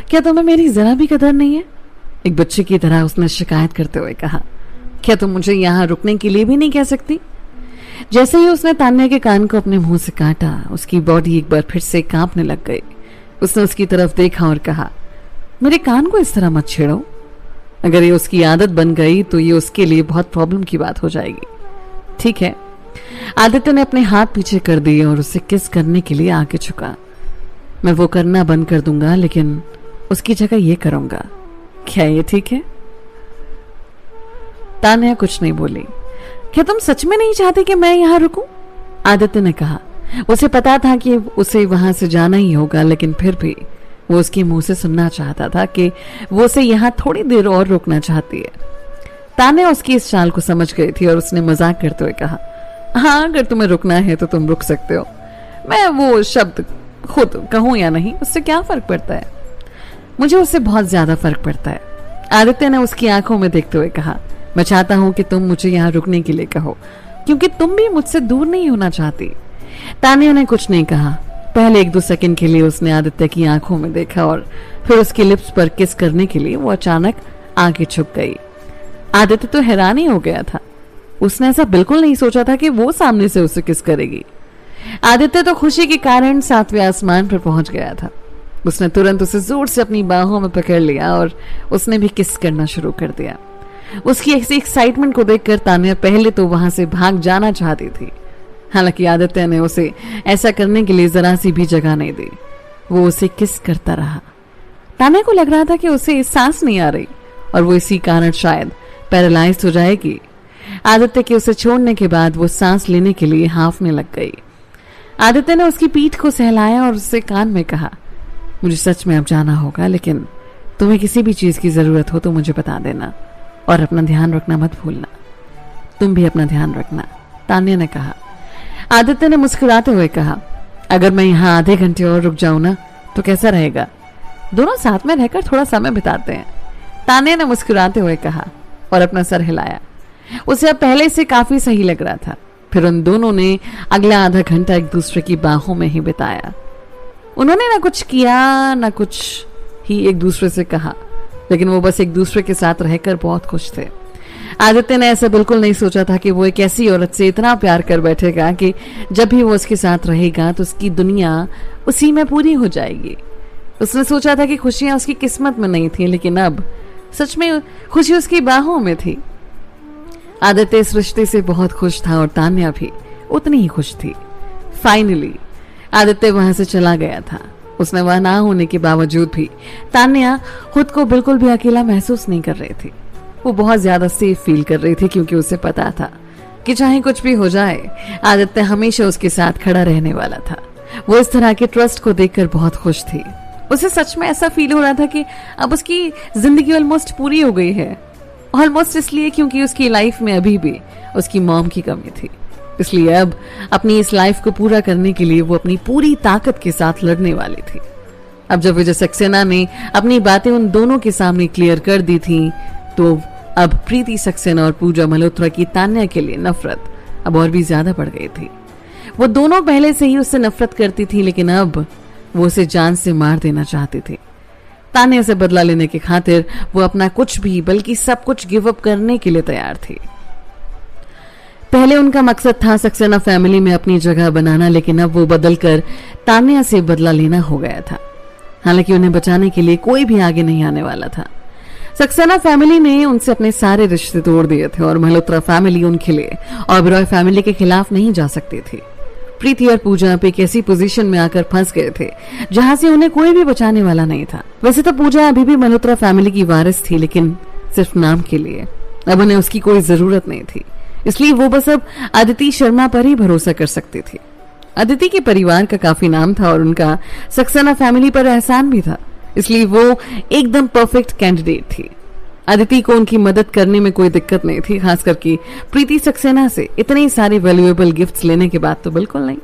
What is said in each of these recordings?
क्या तुम्हें मेरी जरा भी कदर नहीं है? एक बच्चे की तरह उसने शिकायत करते हुए कहा। क्या तुम मुझे यहाँ रुकने के लिए भी नहीं कह सकती? जैसे ही उसने तान्या के कान को अपने मुंह से काटा, उसकी बॉडी एक बार फिर से कांपने लग गई। उसने उसकी तरफ देखा और कहा, मेरे कान को इस तरह मत छेड़ो। अगर ये उसकी आदत बन गई तो ये उसके लिए बहुत प्रॉब्लम की बात हो जाएगी। ठीक है। आदित्य ने अपने हाथ पीछे कर दिए और उसे किस करने के लिए आगे झुका। मैं वो करना बंद कर दूंगा, लेकिन उसकी जगह ये करूंगा। क्या ये ठीक है? तान्या कुछ नहीं बोली। क्या तुम सच में नहीं चाहती कि मैं यहां रुकूं? आदित्य ने कहा। उसे पता था कि उसे वहां से जाना ही होगा, लेकिन फिर भी वो उसके मुंह से सुनना चाहता था कि वो उसे यहां थोड़ी देर और रुकना चाहती है। तान्या उसकी इस चाल को समझ गई थी और उसने मजाक करते हुए कहा, हाँ, अगर तुम्हें रुकना है तो तुम रुक सकते हो। मैं वो शब्द खुद कहूं या नहीं, उससे क्या फर्क पड़ता है? मुझे उससे बहुत ज्यादा फर्क पड़ता है। आदित्य ने उसकी आंखों में देखते हुए कहा, मैं चाहता हूं कि तुम मुझे यहाँ रुकने के लिए कहो, क्योंकि तुम भी मुझसे दूर नहीं होना चाहती। तान्या ने कुछ नहीं कहा। पहले 1-2 सेकंड के लिए उसने आदित्य की आंखों में देखा और फिर उसके लिप्स पर किस करने के लिए वो अचानक आगे झुक गई। आदित्य तो हैरान ही हो गया था। उसने ऐसा बिल्कुल नहीं सोचा था कि वो सामने से उसे किस करेगी। आदित्य तो खुशी के कारण 7वें आसमान पर पहुंच गया था। उसने तुरंत उसे जोर से अपनी बाहों में पकड़ लिया और उसने भी किस करना शुरू कर दिया। उसकी ऐसी एक्साइटमेंट को देखकर तान्या पहले तो वहां से भाग जाना चाहती थी। हालांकि आदित्य ने उसे ऐसा करने के लिए जरा सी भी जगह नहीं दी। वो उसे किस करता रहा। तान्या को लग रहा था कि उसे सांस नहीं आ रही और वो इसी कारण शायद पैरालाइज हो जाएगी। आदित्य के उसे छोड़ने के बाद वो सांस लेने के लिए हांफने लग गई। आदित्य ने उसकी पीठ को सहलाया और उससे कान में कहा, मुझे सच में अब जाना होगा, लेकिन तुम्हें किसी भी चीज की जरूरत हो तो मुझे बता देना और अपना ध्यान रखना मत भूलना। तुम भी अपना ध्यान रखना, तान्या ने कहा। आदित्य ने मुस्कुराते हुए कहा, अगर मैं यहाँ आधे घंटे और रुक जाऊं ना तो कैसा रहेगा? दोनों साथ में रहकर थोड़ा समय बिताते हैं, तान्या ने मुस्कुराते हुए कहा और अपना सर हिलाया। उसे अब पहले से काफी सही लग रहा था। फिर उन दोनों ने अगला आधा घंटा एक दूसरे की बाहों में ही बिताया। उन्होंने ना कुछ किया ना कुछ ही एक दूसरे से कहा, लेकिन वो बस एक दूसरे के साथ रहकर बहुत खुश थे। आदित्य ने ऐसा बिल्कुल नहीं सोचा था कि वो एक ऐसी औरत से इतना प्यार कर बैठेगा कि जब भी वो उसके साथ रहेगा तो उसकी दुनिया उसी में पूरी हो जाएगी। उसने सोचा था कि खुशियां उसकी किस्मत में नहीं थी, लेकिन अब सच में खुशी उसकी बाहों में थी। आदित्य इस रिश्ते से बहुत खुश था और तान्या भी उतनी ही खुश थी। फाइनली आदित्य वहां से चला गया था। उसने वहां ना होने के बावजूद भी तान्या खुद को बिल्कुल भी अकेला महसूस नहीं कर रही थी। वो बहुत ज्यादा सेफ फील कर रही थी, क्योंकि उसे पता था कि चाहे कुछ भी हो जाए, आदित्य हमेशा उसके साथ खड़ा रहने वाला था। वो इस तरह के ट्रस्ट को देखकर बहुत खुश थी। उसे सच में ऐसा फील हो रहा था कि अब उसकी जिंदगी ऑलमोस्ट पूरी हो गई है। ऑलमोस्ट इसलिए क्योंकि उसकी लाइफ में अभी भी उसकी मॉम की कमी थी। इसलिए अब अपनी इस लाइफ को पूरा करने के लिए वो अपनी पूरी ताकत के साथ लड़ने वाली थी। अब जब विजय सक्सेना ने अपनी बातें उन दोनों के सामने क्लियर कर दी थी, तो अब प्रीति सक्सेना और पूजा मल्होत्रा की तान्या के लिए नफरत अब और भी ज्यादा बढ़ गई थी। वो दोनों पहले से ही उससे नफरत करती थी, लेकिन अब वो उसे जान से मार देना चाहती थी। तान्या से बदला लेने की खातिर वो अपना कुछ भी बल्कि सब कुछ गिव अप करने के लिए तैयार थी। पहले उनका मकसद था सक्सेना फैमिली में अपनी जगह बनाना, लेकिन अब वो बदलकर तान्या से बदला लेना हो गया था। हालांकि उन्हें बचाने के लिए कोई भी आगे नहीं आने वाला था। सक्सेना फैमिली ने उनसे अपने सारे रिश्ते तोड़ दिए थे और मल्होत्रा फैमिली उनके लिए ओबेरॉय फैमिली के खिलाफ नहीं जा सकती थी। प्रीति और पूजा पे एक ऐसी पोजीशन में आकर फंस गए थे जहां से उन्हें कोई भी बचाने वाला नहीं था। वैसे तो पूजा अभी भी मल्होत्रा फैमिली की वारिस थी, लेकिन सिर्फ नाम के लिए। अब उन्हें उसकी कोई जरूरत नहीं थी, इसलिए वो बस अब अदिति शर्मा पर ही भरोसा कर सकती थी। अदिति के परिवार का काफी नाम था और उनका सक्सेना फैमिली पर एहसान भी था, इसलिए वो एकदम परफेक्ट कैंडिडेट थी। अदिति को उनकी मदद करने में कोई दिक्कत नहीं थी, खास करके प्रीति सक्सेना से इतने सारे वैल्यूएबल गिफ्ट्स लेने के बाद तो बिल्कुल नहीं।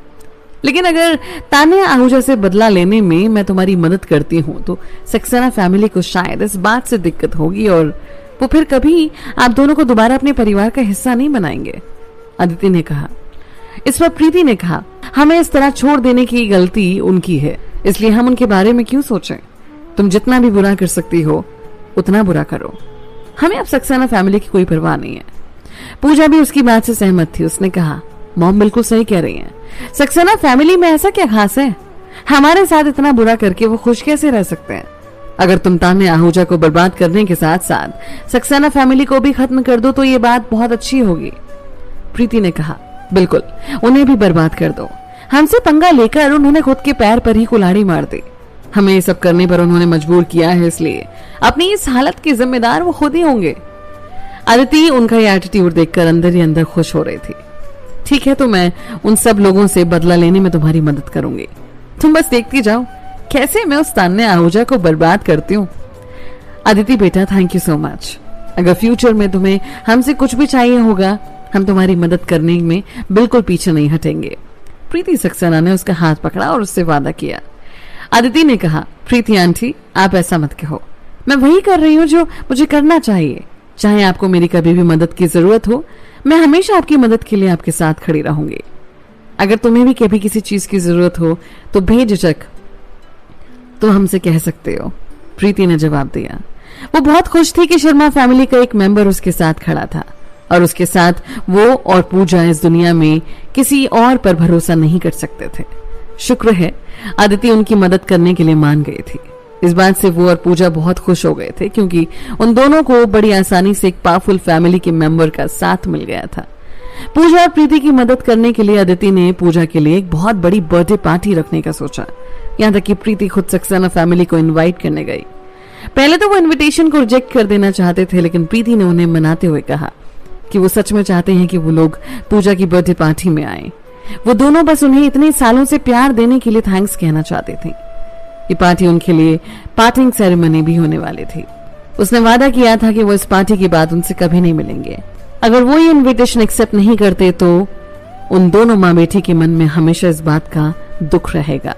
लेकिन अगर तान्या आहूजा से बदला लेने में मैं तुम्हारी मदद करती हूँ तो सक्सेना फैमिली को शायद इस बात से दिक्कत होगी और वो फिर कभी आप दोनों को दोबारा अपने परिवार का हिस्सा नहीं बनाएंगे, अदिति ने कहा। इस पर प्रीति ने कहा, हमें इस तरह छोड़ देने की गलती उनकी है, इसलिए हम उनके बारे में क्यों सोचें। तुम जितना भी बुरा कर सकती हो उतना बुरा करो, हमें अब सक्सेना फैमिली की कोई परवाह नहीं है। पूजा भी उसकी बात से सहमत थी। उसने कहा, मॉम बिल्कुल सही कह रही हैं। सक्सेना फैमिली में ऐसा क्या खास है? हमारे साथ इतना बुरा करके वो खुश कैसे रह सकते हैं? अगर तुम तान्या आहूजा को बर्बाद करने के साथ साथ सक्सेना फैमिली को भी खत्म कर दो तो ये बात बहुत अच्छी होगी। प्रीति ने कहा, बिल्कुल, उन्हें भी बर्बाद कर दो। हमसे पंगा लेकर उन्होंने खुद के पैर पर ही कुल्हाड़ी मार दी। हमें ये सब करने पर उन्होंने मजबूर किया है, इसलिए अपनी इस हालत के जिम्मेदार वो खुद ही होंगे। अदिति उनका ये एटीट्यूड देखकर अंदर ही अंदर खुश हो रही थी। ठीक है, तो मैं उन सब लोगों से बदला लेने में तुम्हारी मदद करूंगी। तुम बस देखती जाओ कैसे मैं उस तान्या आहूजा को बर्बाद करती हूँ। अदिति बेटा, थैंक यू सो मच। अगर फ्यूचर में तुम्हें हमसे कुछ भी चाहिए होगा, हम तुम्हारी मदद करने में बिल्कुल पीछे नहीं हटेंगे। प्रीति सक्सेना ने उसका हाथ पकड़ा और उससे वादा किया। अदिति ने कहा, प्रीति आंटी, आप ऐसा मत कहो, मैं वही कर रही हूँ जो मुझे करना चाहिए। चाहे आपको मेरी कभी भी मदद की जरूरत हो, मैं हमेशा आपकी मदद के लिए आपके साथ खड़ी रहूंगी। अगर तुम्हें भी कभी किसी चीज की जरूरत हो तो बेझिझक तो हमसे कह सकते हो, प्रीति ने जवाब दिया। वो बहुत खुश थी कि शर्मा फैमिली का एक मेंबर उसके साथ खड़ा था और उसके साथ वो और पूजा इस दुनिया में किसी और पर भरोसा नहीं कर सकते थे। शुक्र है अदिति उनकी मदद करने के लिए मान गई थी। इस बात से वो और पूजा बहुत खुश हो गए थे क्योंकि उन दोनों को बड़ी आसानी से एक पावरफुल फैमिली के मेंबर का साथ मिल गया था। पूजा और प्रीति की मदद करने के लिए अदिति ने पूजा के लिए एक बहुत बड़ी बर्थडे पार्टी रखने का सोचा। यहाँ तक कि प्रीति खुद सक्सेना फैमिली को इनवाइट करने गई। पहले तो वो इनविटेशन को रिजेक्ट कर देना चाहते थे, लेकिन प्रीति ने उन्हें मनाते हुए कहा कि वो सच में चाहते हैं कि वो लोग पूजा की बर्थडे पार्टी में आए। वो दोनों बस उन्हें इतने सालों से प्यार देने के लिए थैंक्स कहना चाहते थे। ये पार्टी उनके लिए पार्टिंग सेरेमनी भी होने वाली थी। उसने वादा किया था कि वो इस पार्टी के बाद उनसे कभी नहीं मिलेंगे। अगर वो ये इनविटेशन एक्सेप्ट नहीं करते तो उन दोनों माँ बेटी के मन में हमेशा इस बात का दुख रहेगा।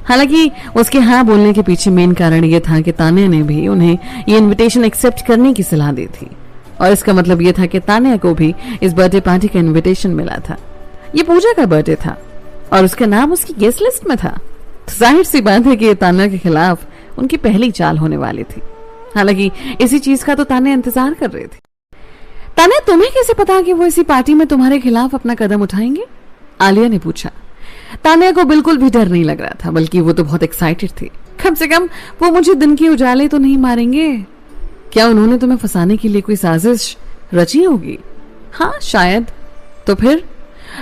हालांकि उसके हाँ बोलने के पीछे मेन कारण ये था कि तान्या ने भी उन्हें ये इनविटेशन एक्सेप्ट करने की सलाह दी थी और इसका मतलब ये था कि तान्या को भी इस बर्थडे पार्टी का इनविटेशन मिला था। ये पूजा का बर्थडे था और उसका नाम उसकी गेस्ट लिस्ट में था। तो जाहिर सी बात है कि ये तान्या के खिलाफ उनकी पहली चाल होने वाली थी। हालांकि इसी चीज का तो तान्या इंतजार कर रही थी। तान्या, तुम्हें कैसे पता कि वो इसी पार्टी में तुम्हारे खिलाफ अपना कदम उठाएंगे? आलिया ने पूछा। तान्या को बिल्कुल भी डर नहीं लग रहा था, बल्कि वो तो बहुत एक्साइटेड थी। कम से कम वो मुझे दिन के उजाले तो नहीं मारेंगे। क्या उन्होंने तुम्हें फंसाने के लिए कोई साजिश रची होगी? हाँ शायद। तो फिर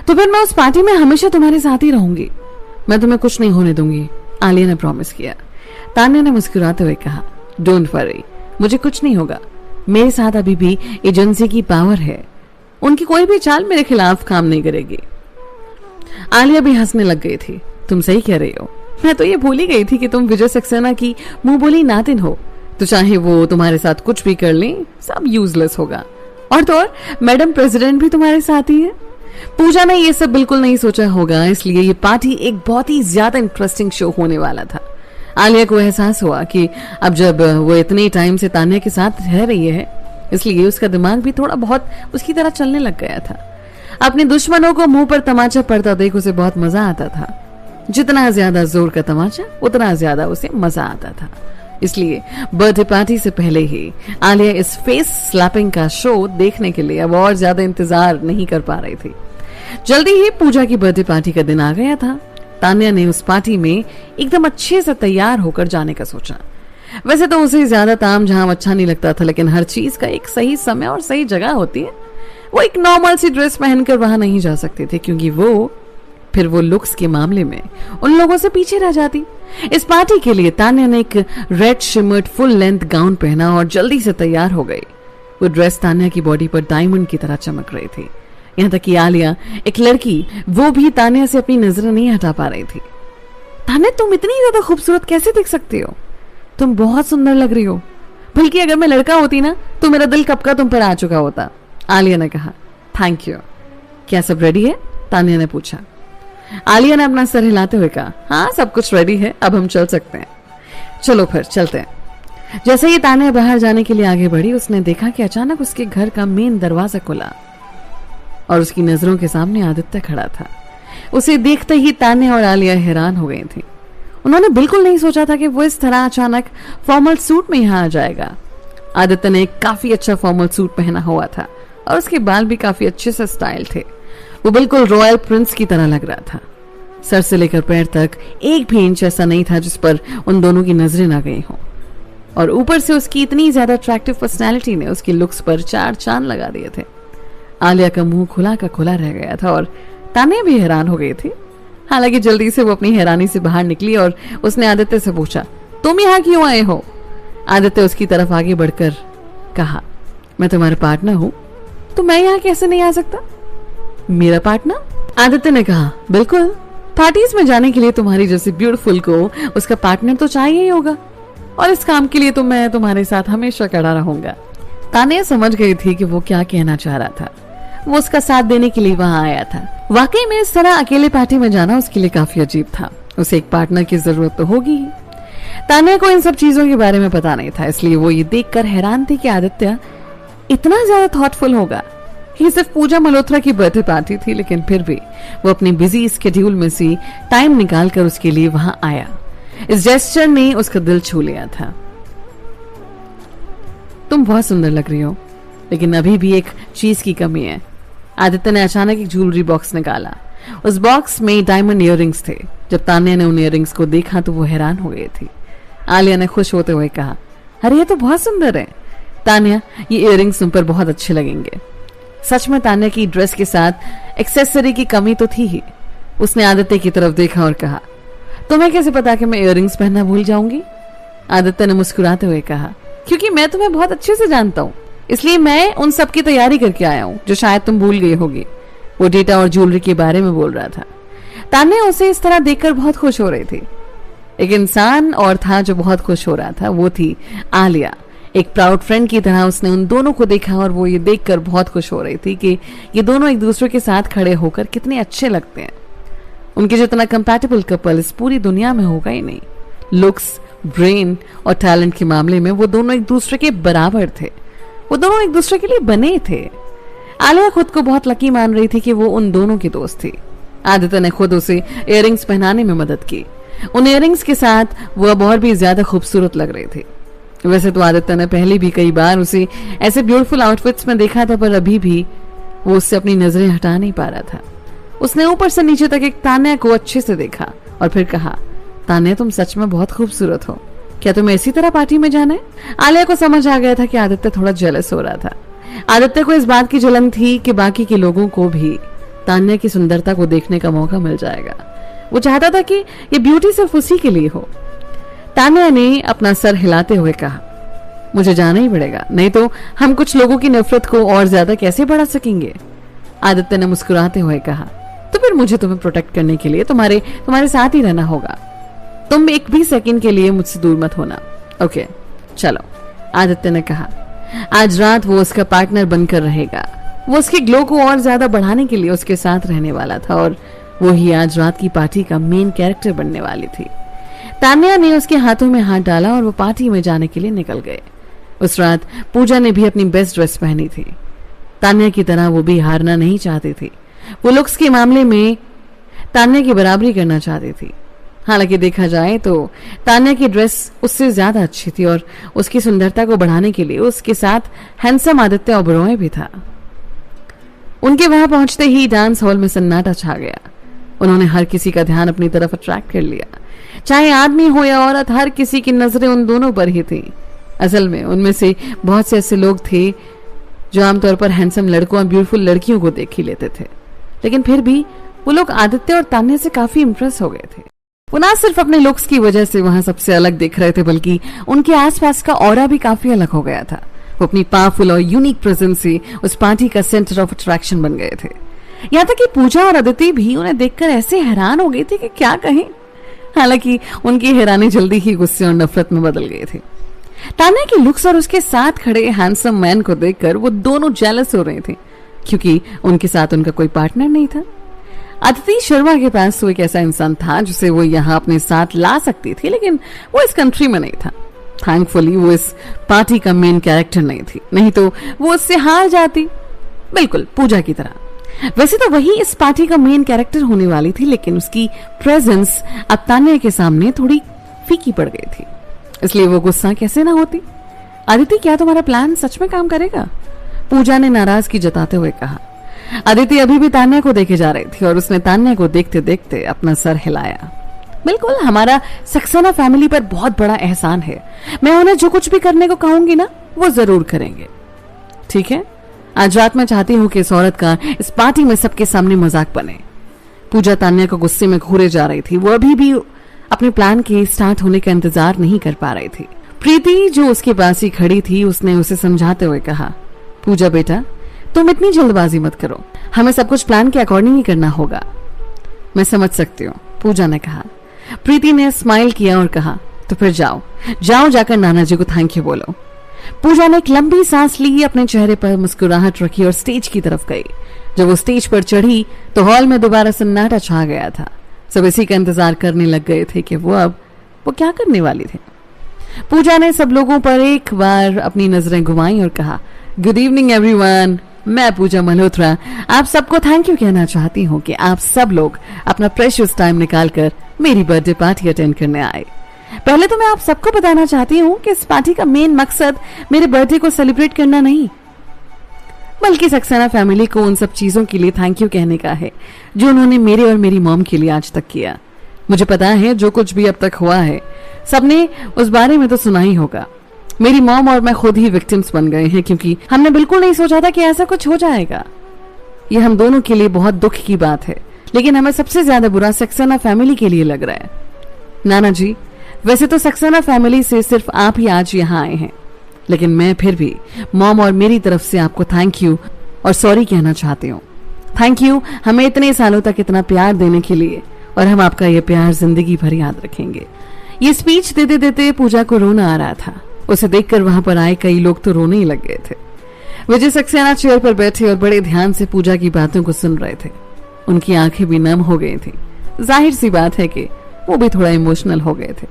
मैं उस पार्टी में हमेशा तुम्हारे साथ ही रहूंगी। मैं तुम्हें कुछ नहीं होने दूंगी, आलिया ने प्रॉमिस किया। तान्या ने मुस्कुराते हुए कहा, डोंट वरी, मुझे कुछ नहीं होगा। मेरे साथ अभी भी एजेंसी की पावर है। उनकी कोई भी चाल मेरे खिलाफ काम नहीं करेगी। आलिया भी हंसने लग गई थी। तुम सही कह रही हो, मैं तो ये भूल ही गई थी कि तुम विजय सक्सेना की मुंह बोली नातिन हो। तो चाहे वो तुम्हारे साथ कुछ भी कर लें, सब यूजलेस होगा। और तो और मैडम प्रेसिडेंट भी तुम्हारे साथ ही है। पूजा ने ये सब बिल्कुल नहीं सोचा होगा, इसलिए ये पार्टी एक बहुत ही ज्यादा इंटरेस्टिंग शो होने वाला था। आलिया को एहसास हुआ कि अब जब वो इतने टाइम से तान्या के साथ रह रही है, इसलिए उसका दिमाग भी थोड़ा बहुत उसकी तरह चलने लग गया था। अपने दुश्मनों को मुंह पर तमाचा पड़ता देख उसे बहुत मजा आता था। जितना ज्यादा जोर का तमाचा, उतना ज्यादा उसे मजा आता था। इसलिए बर्थडे पार्टी से पहले ही आलिया इस फेस स्लैपिंग का शो देखने के लिए अब और ज्यादा इंतजार नहीं कर पा रही थी। जल्दी ही पूजा की बर्थडे पार्टी का दिन आ गया था। तान्या ने उस पार्टी में एकदम अच्छे से तैयार होकर जाने का सोचा। वैसे तो उसे ज्यादा ताम झाम अच्छा नहीं लगता था, लेकिन हर चीज का एक सही समय और सही जगह होती है। वो एक नॉर्मल सी ड्रेस पहनकर वहां नहीं जा सकते थे, क्योंकि फिर वो लुक्स के मामले में उन लोगों से पीछे रह जाती। इस पार्टी के लिए तान्या ने एक red shimmered full length gown पहना और जल्दी से तैयार हो गई। वो ड्रेस तान्या की बॉडी पर डायमंड की तरह चमक रही थी। यहाँ तक कि आलिया, एक लड़की, वो भी तान्या से अपनी नजर नहीं हटा पा रही थी। तान्या, तुम इतनी ज्यादा खूबसूरत कैसे दिख सकती हो? तुम बहुत सुंदर लग रही हो। बल्कि अगर मैं लड़का होती ना तो मेरा दिल कब का तुम पर आ चुका होता। आलिया ने कहा। Thank you. क्या सब रेडी है? तान्या ने पूछा। आलिया ने अपना सर हिलाते हुए कहा, हाँ सब कुछ रेडी है, अब हम चल सकते हैं। चलो फिर चलते हैं। जैसे ही तान्या बाहर जाने के लिए आगे बढ़ी, उसने देखा कि अचानक उसके घर का मेन दरवाजा खुला और उसकी नजरों के सामने आदित्य खड़ा था। उसे देखते ही तान्या और आलिया हैरान हो गई थी। उन्होंने बिल्कुल नहीं सोचा था कि वो इस तरह अचानक फॉर्मल सूट में यहाँ आ जाएगा। आदित्य ने काफी अच्छा फॉर्मल सूट पहना हुआ था और उसके बाल भी काफी अच्छे से स्टाइल थे। वो बिल्कुल रॉयल प्रिंस की तरह लग रहा था। सर से लेकर पैर तक एक भी इंच ऐसा नहीं था जिस पर उन दोनों की नजरें ना गई हों। और ऊपर से उसकी इतनी ज्यादा अट्रैक्टिव पर्सनैलिटी ने उसकी लुक्स पर 4 चांद लगा दिए थे। आलिया का मुंह खुला का खुला रह गया था और तानिया भी हैरान हो गई थी। हालांकि जल्दी से वो अपनी हैरानी से बाहर निकली और उसने आदित्य से पूछा, तुम यहाँ क्यों आए हो? आदित्य उसकी तरफ आगे बढ़कर कहा, मैं तुम्हारा पार्टनर हूँ, तो मैं यहाँ कैसे नहीं आ सकता? मेरा पार्टनर? आदित्य ने कहा, बिल्कुल, पार्टीज में जाने के लिए तुम्हारी जैसी ब्यूटीफुल को उसका पार्टनर तो चाहिए ही होगा, और इस काम के लिए तो मैं तुम्हारे साथ हमेशा खड़ा रहूंगा। तानिया समझ गई थी कि वो क्या कहना चाह रहा था। वो उसका साथ देने के लिए वहां आया था। वाकई में इस तरह अकेले पार्टी में जाना उसके लिए काफी अजीब था। उसे एक पार्टनर की जरूरत तो होगी ही। तानिया को इन सब चीजों के बारे में पता नहीं था, इसलिए वो ये देखकर हैरान थी कि आदित्य इतना ज्यादा थॉटफुल होगा। ये सिर्फ पूजा मल्होत्रा की बर्थडे पार्टी थी, लेकिन फिर भी वो अपनी बिजी स्केड्यूल में से टाइम निकालकर उसके लिए वहां आया। इस जेस्चर ने उसका दिल छू लिया था। तुम बहुत सुंदर लग रही हो, लेकिन अभी भी एक चीज की कमी है। आदित्य ने अचानक एक ज्वेलरी बॉक्स निकाला। उस बॉक्स में डायमंड इयररिंग्स थे। जब तानिया ने उन इयररिंग्स को देखा तो वो हैरान हो गई थी। आलिया ने खुश होते हुए कहा, अरे ये तो बहुत सुंदर है तानिया, ये इयररिंग्स तुम पर बहुत अच्छे लगेंगे। सच में तानिया की ड्रेस के साथ एक्सेसरी की कमी तो थी ही। उसने आदित्य की तरफ देखा और कहा, तुम्हें कैसे पता कि मैं इयररिंग्स पहनना भूल जाऊंगी? आदित्य ने मुस्कुराते हुए कहा, क्योंकि मैं तुम्हें बहुत अच्छे से जानता हूँ, इसलिए मैं उन सब की तैयारी करके आया हूँ जो शायद तुम भूल गई होगी। वो डेटा और ज्वेलरी के बारे में बोल रहा था। तानिया उसे इस तरह देखकर बहुत खुश हो रही थी। एक इंसान और था जो बहुत खुश हो रहा था, वो थी आलिया। एक प्राउड फ्रेंड की तरह उसने उन दोनों को देखा और वो ये देखकर बहुत खुश हो रही थी कि ये दोनों एक दूसरे के साथ खड़े होकर कितने अच्छे लगते हैं। उनके जितना कंपैटिबल कपल इस पूरी दुनिया में होगा ही नहीं। लुक्स, ब्रेन और टैलेंट के मामले में वो दोनों एक दूसरे के बराबर थे। वो दोनों एक दूसरे के लिए बने थे। आलिया खुद को बहुत लकी मान रही थी कि वो उन दोनों की दोस्त थी। आदित्य ने खुद उसे इयररिंग्स पहनाने में मदद की। उन इयररिंग्स के साथ वो अब और भी ज्यादा खूबसूरत लग रही थी। वैसे तो आदित्य ने पहले भी कई बार उसे ऐसे ब्यूटीफुल आउटफिट्स में देखा था, पर अभी भी वो उससे अपनी नजरें हटा नहीं पा रहा था। उसने ऊपर से नीचे तक एक तानिया को अच्छे से देखा और फिर कहा, तानिया तुम सच में बहुत खूबसूरत हो, क्या तुम्हें इसी तरह पार्टी में जाना है? आलिया को समझ आ गया था कि आदित्य थोड़ा जेलस हो रहा था। आदित्य को इस बात की जलन थी कि बाकी के लोगों को भी तानिया की सुंदरता को देखने का मौका मिल जाएगा। वो चाहता था कि ये ब्यूटी सिर्फ उसी के लिए हो। तानिया ने अपना सर हिलाते हुए कहा, मुझे जाना ही पड़ेगा, नहीं तो हम कुछ लोगों की नफरत को और ज्यादा कैसे बढ़ा सकेंगे? आदित्य ने मुस्कुराते हुए कहा, तो फिर मुझे तुम्हें प्रोटेक्ट करने के लिए तुम्हारे साथ ही रहना होगा। तुम एक भी सेकंड के लिए मुझसे दूर मत होना। ओके चलो, आदित्य ने कहा। आज रात वो उसका पार्टनर बनकर रहेगा। वो उसके ग्लो को और ज्यादा बढ़ाने के लिए उसके साथ रहने वाला था और वो ही आज रात की पार्टी का मेन कैरेक्टर बनने वाली थी। तानिया ने उसके हाथों में हाथ डाला और वो पार्टी में जाने के लिए निकल गए। उस रात पूजा ने भी अपनी बेस्ट ड्रेस पहनी थी। तानिया की तरह वो भी हारना नहीं चाहती थी। वो लुक्स के मामले में तानिया की बराबरी करना चाहती थी। हालांकि देखा जाए तो तानिया की ड्रेस उससे ज्यादा अच्छी थी और उसकी सुंदरता को बढ़ाने के लिए उसके साथ हैंडसम आदित्य ओबरॉय भी था। उनके वहां पहुंचते ही डांस हॉल में सन्नाटा छा गया। उन्होंने हर किसी का ध्यान अपनी तरफ अट्रैक्ट कर लिया। चाहे आदमी हो या औरत, हर किसी की नजरें उन दोनों पर ही थी। असल में उनमें से बहुत से ऐसे लोग थे जो आमतौर पर हैंडसम लड़कों और ब्यूटीफुल लड़कियों को देख ही लेते थे, लेकिन फिर भी वो लोग आदित्य और तानिया से काफी इंप्रेस हो गए थे। वो ना सिर्फ अपने लुक्स की वजह से वहां सबसे अलग दिख रहे थे, बल्कि उनके आसपास का ऑरा भी काफी अलग हो गया था। वो अपनी पावरफुल और यूनिक प्रेजेंस से उस पार्टी का सेंटर ऑफ अट्रैक्शन बन गए थे। यहाँ तक कि पूजा और अदिति भी उन्हें देखकर ऐसे हैरान हो गई थी कि क्या कहें। हालांकि उनकी हैरानी जल्दी ही गुस्से और नफरत में बदल गए थे। तानिया की लुक्स और उसके साथ खड़े हैंडसम मैन को देखकर वो दोनों जेलस हो रहे थे, क्योंकि उनके साथ उनका कोई पार्टनर नहीं था। अदिति शर्मा के पास तो एक ऐसा इंसान था जिसे वो यहाँ अपने साथ ला सकती थी, लेकिन वो इस कंट्री में नहीं था। थैंकफुली वो इस पार्टी का मेन कैरेक्टर नहीं थी, नहीं तो वो उससे हार जाती, बिल्कुल पूजा की तरह। वैसे तो वही इस पार्टी का मेन कैरेक्टर होने वाली थी, लेकिन उसकी प्रेजेंस अब तान्या के सामने थोड़ी फीकी पड़ गई थी, इसलिए वो गुस्सा कैसे ना होती। अदिति, क्या तुम्हारा प्लान सच में काम करेगा? पूजा ने नाराजगी जताते हुए कहा। अदिति अभी भी तान्या को देखे जा रही थी और उसने तान्या को देखते देखते अपना सर हिलाया। बिल्कुल, हमारा सक्सेना फैमिली पर बहुत बड़ा एहसान है। मैं उन्हें जो कुछ भी करने को कहूंगी ना, वो जरूर करेंगे। ठीक है, आज रात मैं चाहती हूँ कि इस औरत का इस पार्टी में सबके सामने मजाक बने। पूजा तान्या को गुस्से में घूरे जा रही थी। वो अभी भी अपने प्लान के स्टार्ट होने का इंतजार नहीं कर पा रही थी। प्रीति जो उसके पास ही खड़ी थी, उसने उसे समझाते हुए कहा, पूजा बेटा, तुम इतनी जल्दबाजी मत करो, हमें सब कुछ प्लान के अकॉर्डिंग ही करना होगा। मैं समझ सकती हूँ, पूजा ने कहा। प्रीति ने स्माइल किया और कहा, तो फिर जाओ जाकर नाना जी को थैंक यू बोलो। पूजा ने एक लंबी सांस ली, अपने चेहरे पर मुस्कुराहट रखी और स्टेज की तरफ गई। जब वो स्टेज पर चढ़ी तो हॉल में दोबारा सन्नाटा छा गया था। सब इसी का इंतजार करने लग गए थे कि वो क्या करने वाली थी। पूजा ने सब लोगों पर एक बार अपनी नजरें घुमाई और कहा, गुड इवनिंग एवरीवन, मैं पूजा मल्होत्रा आप सबको थैंक यू कहना चाहती हूँ कि आप सब लोग अपना प्रेशियस टाइम निकालकर मेरी बर्थडे पार्टी अटेंड करने आए। पहले तो मैं आप सबको बताना चाहती हूँ कि इस पार्टी का मेन मकसद मेरे बर्थडे को सेलिब्रेट करना नहीं, बल्कि सक्सेना फैमिली को उन सब चीजों के लिए थैंक यू कहने का है जो उन्होंने मेरे और मेरी मॉम के लिए आज तक किया। मुझे पता है जो कुछ भी अब तक हुआ है सबने उस बारे में तो सुना ही होगा। मेरी मॉम और मैं खुद ही विक्टिम्स बन गए हैं, क्योंकि हमने बिल्कुल नहीं सोचा था कि ऐसा कुछ हो जाएगा। ये हम दोनों के लिए बहुत दुख की बात है, लेकिन हमें सबसे ज्यादा बुरा सक्सेना फैमिली के लिए लग रहा है। नाना जी, वैसे तो सक्सेना फैमिली से सिर्फ आप ही आज यहाँ आए हैं, लेकिन मैं फिर भी मॉम और मेरी तरफ से आपको थैंक यू और सॉरी कहना चाहती हूँ। थैंक यू हमें इतने सालों तक इतना प्यार देने के लिए, और हम आपका ये प्यार जिंदगी भर याद रखेंगे। ये स्पीच देते देते पूजा को रोना आ रहा था। उसे देखकर वहां पर आए कई लोग तो रोने ही लग गए थे। विजय सक्सेना चेयर पर बैठे और बड़े ध्यान से पूजा की बातों को सुन रहे थे। उनकी आंखें भी नम हो गई थी। जाहिर सी बात है कि वो भी थोड़ा इमोशनल हो गए थे।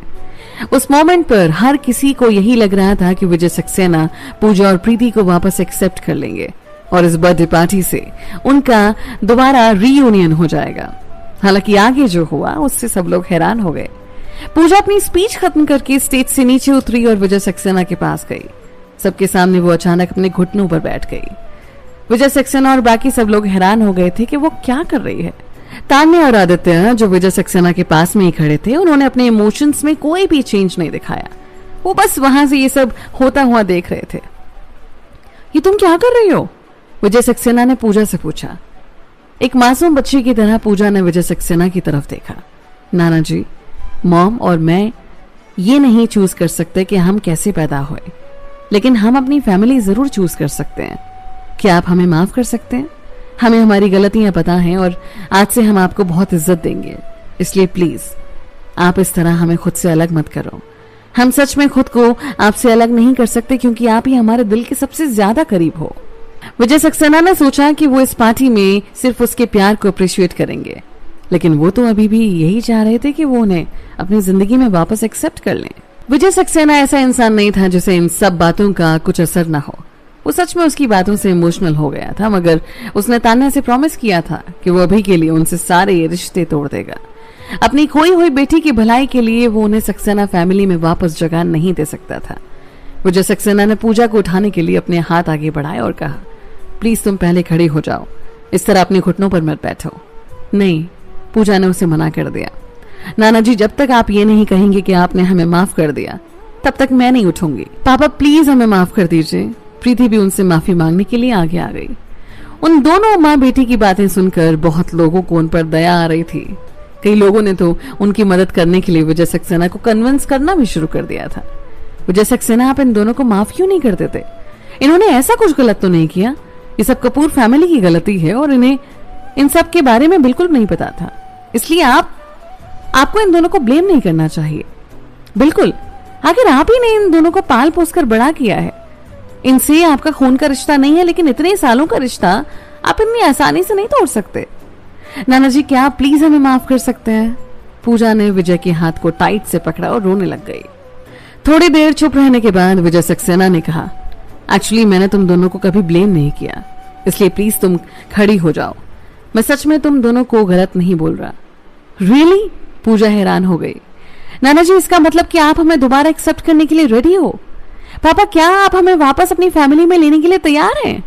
उस मोमेंट पर हर किसी को यही लग रहा था कि विजय सक्सेना पूजा और प्रीति को वापस एक्सेप्ट कर लेंगे और इस बर्थडे पार्टी से उनका दोबारा रीयूनियन हो जाएगा। हालांकि आगे जो हुआ उससे सब लोग हैरान हो गए। पूजा अपनी स्पीच खत्म करके स्टेज से नीचे उतरी और विजय सक्सेना के पास गई। सबके सामने वो अचानक अपने घुटनों पर बैठ गई। विजय सक्सेना और बाकी सब लोग हैरान हो गए थे कि वो क्या कर रही है। तान्या और आदित्य जो विजय सक्सेना के पास में ही खड़े थे, उन्होंने अपने इमोशंस में कोई भी चेंज नहीं दिखाया। वो बस वहां से ये सब होता हुआ देख रहे थे। ये तुम क्या कर रही हो? विजय सक्सेना ने पूजा से पूछा। एक मासूम बच्ची की तरह पूजा ने विजय सक्सेना की तरफ देखा। नाना जी, मॉम और मैं ये नहीं चूज कर सकते कि हम कैसे पैदा हुए, लेकिन हम अपनी फैमिली जरूर चूज कर सकते हैं। क्या आप हमें माफ कर सकते हैं? हमें हमारी गलतियां पता हैं और आज से हम आपको बहुत इज्जत देंगे, इसलिए प्लीज आप इस तरह हमें खुद से अलग मत करो। हम सच में खुद को आपसे अलग नहीं कर सकते, क्योंकि आप ही हमारे दिल के सबसे ज्यादा करीब हो। विजय सक्सेना ने सोचा कि वो इस पार्टी में सिर्फ उसके प्यार को अप्रिशिएट करेंगे, लेकिन वो तो अभी भी यही चाह रहे थे कि वो उन्हें अपनी जिंदगी में वापस एक्सेप्ट कर लें। विजय सक्सेना ऐसा इंसान नहीं था जिसे इन सब बातों का कुछ असर ना हो। वो सच में उसकी बातों से इमोशनल हो गया था, मगर उसने तान्या से प्रॉमिस किया था कि वो अभी के लिए उनसे सारे रिश्ते तोड़ देगा। अपनी खोई हुई बेटी की भलाई के लिए वो उन्हें सक्सेना फैमिली में वापस जगह नहीं दे सकता था। विजय सक्सेना ने पूजा को उठाने के लिए अपने हाथ आगे बढ़ाए और कहा, प्लीज तुम पहले खड़ी हो जाओ, इस तरह अपने घुटनों पर मत बैठो। नहीं, पूजा ने उसे मना कर दिया। नाना जी, जब तक आप ये नहीं कहेंगे कि आपने हमें माफ कर दिया, तब तक मैं नहीं उठूंगी। पापा प्लीज हमें माफ कर दीजिए। प्रीति भी उनसे माफी मांगने के लिए आगे आ गई। उन दोनों माँ बेटी की बातें सुनकर बहुत लोगों को उन पर दया आ रही थी। कई लोगों ने तो उनकी मदद करने के लिए विजय सक्सेना को कन्विंस करना भी शुरू कर दिया था। विजय सक्सेना, आप इन दोनों को माफ क्यों नहीं कर देते? इन्होंने ऐसा कुछ गलत तो नहीं किया। ये सब कपूर फैमिली की गलती है और इन्हें इन सब के बारे में बिल्कुल नहीं पता था, इसलिए आपको इन दोनों को ब्लेम नहीं करना चाहिए। बिल्कुल, आखिर आप ही ने इन दोनों को पाल पोस कर बड़ा किया है। इनसे आपका खून का रिश्ता नहीं है, लेकिन इतने सालों का रिश्ता आप इतनी आसानी से नहीं तोड़ सकते। नाना जी, क्या आप प्लीज हमें माफ कर सकते हैं? पूजा ने विजय के हाथ को टाइट से पकड़ा और रोने लग गई। थोड़ी देर चुप रहने के बाद विजय सक्सेना ने कहा, एक्चुअली मैंने तुम दोनों को कभी ब्लेम नहीं किया, इसलिए प्लीज तुम खड़ी हो जाओ। मैं सच में तुम दोनों को गलत नहीं बोल रहा। रियली? पूजा हैरान हो गई। नाना जी, इसका मतलब कि आप हमें दोबारा एक्सेप्ट करने के लिए रेडी हो? पापा, क्या आप हमें वापस अपनी फैमिली में लेने के लिए तैयार हैं?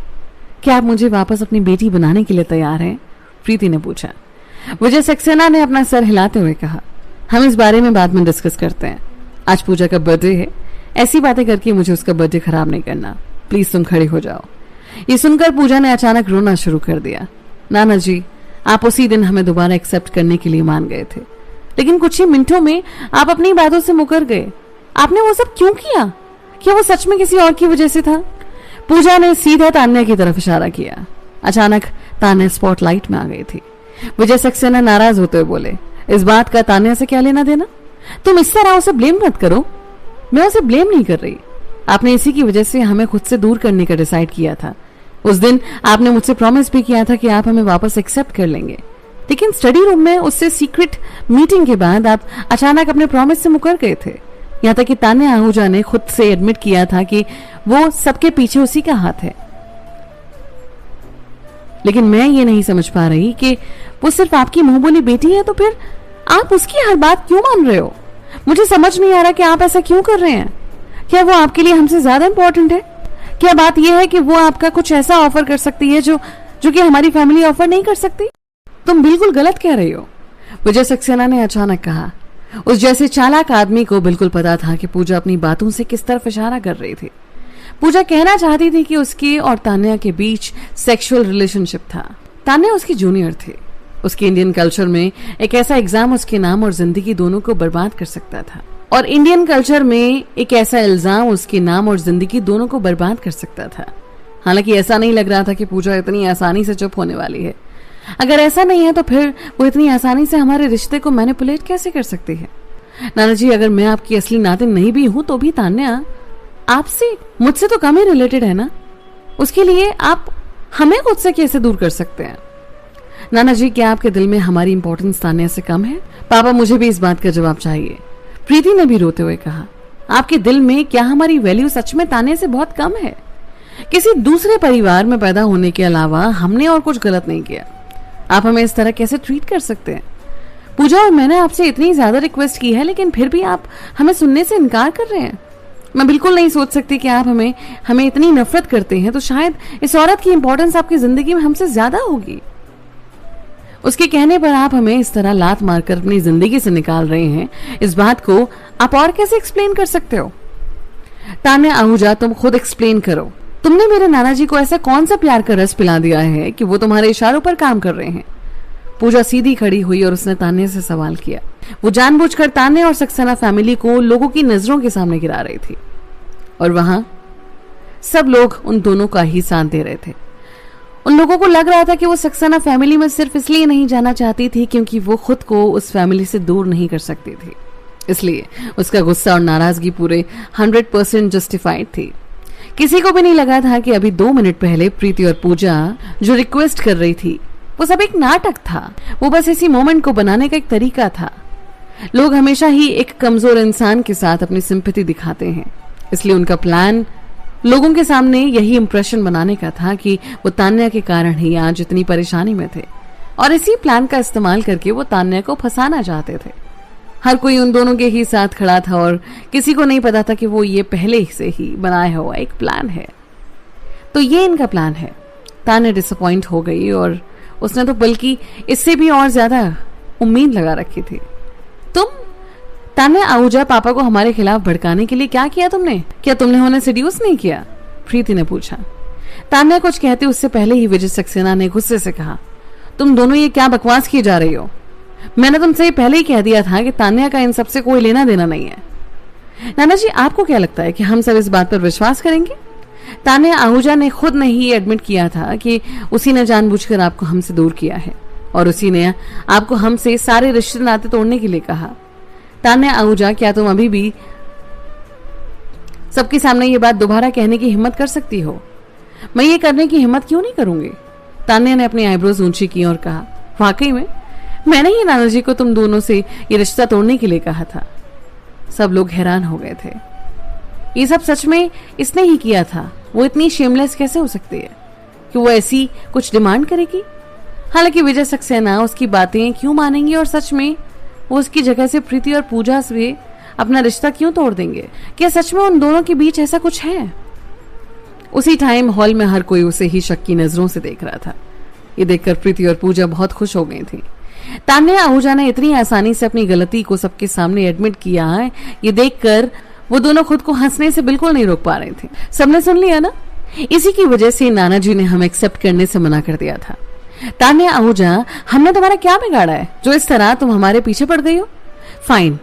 क्या आप मुझे वापस अपनी बेटी बनाने के लिए तैयार हैं? प्रीति ने पूछा। विजय सक्सेना ने अपना सर हिलाते हुए कहा, हम इस बारे में बाद में डिस्कस करते हैं। आज पूजा का बर्थडे है, ऐसी बातें करके मुझे उसका बर्थडे खराब नहीं करना। प्लीज तुम खड़े हो जाओ। ये सुनकर पूजा ने अचानक रोना शुरू कर दिया। नाना जी, आप उसी दिन हमें दोबारा एक्सेप्ट करने के लिए मान गए थे, लेकिन कुछ ही मिनटों में आप अपनी बातों से मुकर गए। आपने वो सब क्यों किया? क्या वो सच में किसी और की वजह से था? पूजा ने सीधा तान्या की तरफ इशारा किया। अचानक तान्या स्पॉटलाइट में आ गई थी। विजय सक्सेना नाराज होते हुए बोले, इस बात का तान्या से क्या लेना देना? तुम इस तरह उसे ब्लेम मत करो। मैं उसे ब्लेम नहीं कर रही। आपने इसी की वजह से हमें खुद से दूर करने का डिसाइड किया था। उस दिन आपने मुझसे प्रॉमिस भी किया था कि आप हमें वापस एक्सेप्ट कर लेंगे, लेकिन स्टडी रूम में उससे सीक्रेट मीटिंग के बाद आप अचानक अपने प्रॉमिस से मुकर गए थे। यहाँ तक कि तान्या आहूजा ने खुद से एडमिट किया था कि वो सबके पीछे उसी का हाथ है। लेकिन मैं ये नहीं समझ पा रही कि वो सिर्फ आपकी मुंह बोली बेटी है, तो फिर आप उसकी हर बात क्यों मान रहे हो? मुझे समझ नहीं आ रहा कि आप ऐसा क्यों कर रहे हैं। क्या वो आपके लिए हमसे ज्यादा इंपॉर्टेंट है? क्या बात यह है कि वो आपका कुछ ऐसा ऑफर कर सकती है जो कि हमारी फैमिली ऑफर नहीं कर सकती? तुम बिल्कुल गलत कह रही हो, विजय सक्सेना ने अचानक कहा। उस जैसे चालाक आदमी को बिल्कुल पता था कि पूजा अपनी बातों से किस तरफ इशारा कर रही थी। पूजा कहना चाहती थी कि उसके और तान्या के बीच सेक्सुअल रिलेशनशिप था। तान्या उसकी जूनियर थी। उसके इंडियन कल्चर में एक ऐसा एग्जाम उसके नाम और जिंदगी दोनों को बर्बाद कर सकता था, और इंडियन कल्चर में एक ऐसा इल्जाम उसके नाम और जिंदगी दोनों को बर्बाद कर सकता था। हालांकि ऐसा नहीं लग रहा था कि पूजा इतनी आसानी से चुप होने वाली है। अगर ऐसा नहीं है तो फिर वो इतनी आसानी से हमारे रिश्ते को मैनिपुलेट कैसे कर सकती है? नाना जी, अगर मैं आपकी असली नातिन नहीं भी हूं तो भी तान्या आपसे मुझसे तो कम ही रिलेटेड है ना। उसके लिए आप हमें खुद से कैसे दूर कर सकते हैं? नाना जी, क्या आपके दिल में हमारी इंपॉर्टेंस तान्या से कम है? पापा, मुझे भी इस बात का जवाब चाहिए। प्रीति ने भी रोते हुए कहा, आपके दिल में क्या हमारी वैल्यू सच में तान्या से बहुत कम है? किसी दूसरे परिवार में पैदा होने के अलावा हमने और कुछ गलत नहीं किया। आप हमें इस तरह कैसे ट्रीट कर सकते हैं? पूजा, और मैंने आपसे इतनी ज्यादा रिक्वेस्ट की है, लेकिन फिर भी आप हमें सुनने से इनकार कर रहे हैं। मैं बिल्कुल नहीं सोच सकती कि आप हमें इतनी नफरत करते हैं, तो शायद इस औरत की इंपॉर्टेंस आपकी जिंदगी में हमसे ज्यादा होगी। उसके कहने पर आप हमें इस तरह लात मारकर अपनी जिंदगी से निकाल रहे हैं, इस बात को आप और कैसे एक्सप्लेन कर सकते हो? तान्या आहूजा, तुम खुद एक्सप्लेन करो। तुमने मेरे नाना जी को ऐसा कौन सा प्यार का रस पिला दिया है कि वो तुम्हारे इशारों पर काम कर रहे हैं? पूजा सीधी खड़ी हुई और उसने तान्या से सवाल किया। वो जानबूझकर तान्या और सक्सेना फैमिली को लोगों की नजरों के सामने गिरा रही थी, और वहां सब लोग उन दोनों का ही साथ दे रहे थे। उन लोगों को लग रहा था कि वो सक्सेना फैमिली में सिर्फ इसलिए नहीं जाना चाहती थी क्योंकि वो खुद को उस फैमिली से दूर नहीं कर सकती थी, इसलिए उसका गुस्सा और नाराजगी पूरे 100% जस्टिफाइड थी। किसी को भी नहीं लगा था कि अभी 2 मिनट पहले प्रीति और पूजा जो रिक्वेस्ट कर रही थी वो सब एक नाटक था। वो बस इसी मोमेंट को बनाने का एक तरीका था। लोग हमेशा ही एक कमजोर इंसान के साथ अपनी सिंपैथी दिखाते हैं, इसलिए उनका प्लान लोगों के सामने यही इंप्रेशन बनाने का था कि वो तान्या के कारण ही आज इतनी परेशानी में थे, और इसी प्लान का इस्तेमाल करके वो तान्या को फंसाना चाहते थे। हर कोई उन दोनों के ही साथ खड़ा था और किसी को नहीं पता था कि वो ये पहले से ही बनाया हुआ एक प्लान है। तो ये इनका प्लान है। तान्या डिसअपॉइंट हो गई और उसने तो बल्कि इससे भी और ज्यादा उम्मीद लगा रखी थी। तुम तान्या आहूजा, पापा को हमारे खिलाफ भड़काने के लिए क्या किया तुमने? क्या तुमने उन्हें सेड्यूस नहीं किया? प्रीति ने पूछा। तान्या कुछ कहते उससे पहले ही विजय सक्सेना ने गुस्से से कहा, तुम दोनों ये क्या बकवास किए जा रही हो? मैंने तुमसे पहले ही कह दिया था कि तान्या का इन सबसे कोई लेना देना नहीं है। नाना जी, आपको क्या लगता है कि हम सब इस बात पर विश्वास करेंगे? तान्या आहूजा ने खुद ने ही एडमिट किया था कि उसी ने जानबूझकर आपको हमसे दूर किया है, और उसी ने आपको हमसे सारे रिश्ते नाते तोड़ने के लिए कहा। तान्या आहूजा, क्या तुम अभी भी सबके सामने ये बात दोबारा कहने की हिम्मत कर सकती हो? मैं ये करने की हिम्मत क्यों नहीं करूंगी? तान्या ने अपनी आईब्रोज ऊंची की और कहा, वाकई में मैंने ही नाना जी को तुम दोनों से ये रिश्ता तोड़ने के लिए कहा था। सब लोग हैरान हो गए थे। ये सब सच में इसने ही किया था? वो इतनी शेमलेस कैसे हो सकती है कि वो ऐसी कुछ डिमांड करेगी? हालांकि विजय सक्सेना उसकी बातें क्यों मानेंगी और सच में वो उसकी जगह से प्रीति और पूजा से अपना रिश्ता क्यों तोड़ देंगे? क्या सच में उन दोनों के बीच ऐसा कुछ है? उसी टाइम हॉल में हर कोई उसे ही शक की नजरों से देख रहा था। ये देखकर प्रीति और पूजा बहुत खुश हो गई थी। तान्या आहूजा ने इतनी आसानी से अपनी गलती को सबके सामने एडमिट किया है, ये देखकर वो दोनों खुद को हंसने से बिल्कुल नहीं रोक पा रहे थे। सबने सुन लिया ना? इसी की वजह से नाना जी ने हमें एक्सेप्ट करने से मना कर दिया था। तान्या आहूजा, हमने तुम्हारा क्या बिगाड़ा है जो इस तरह तुम हमारे पीछे पड़ गई हो? फाइन,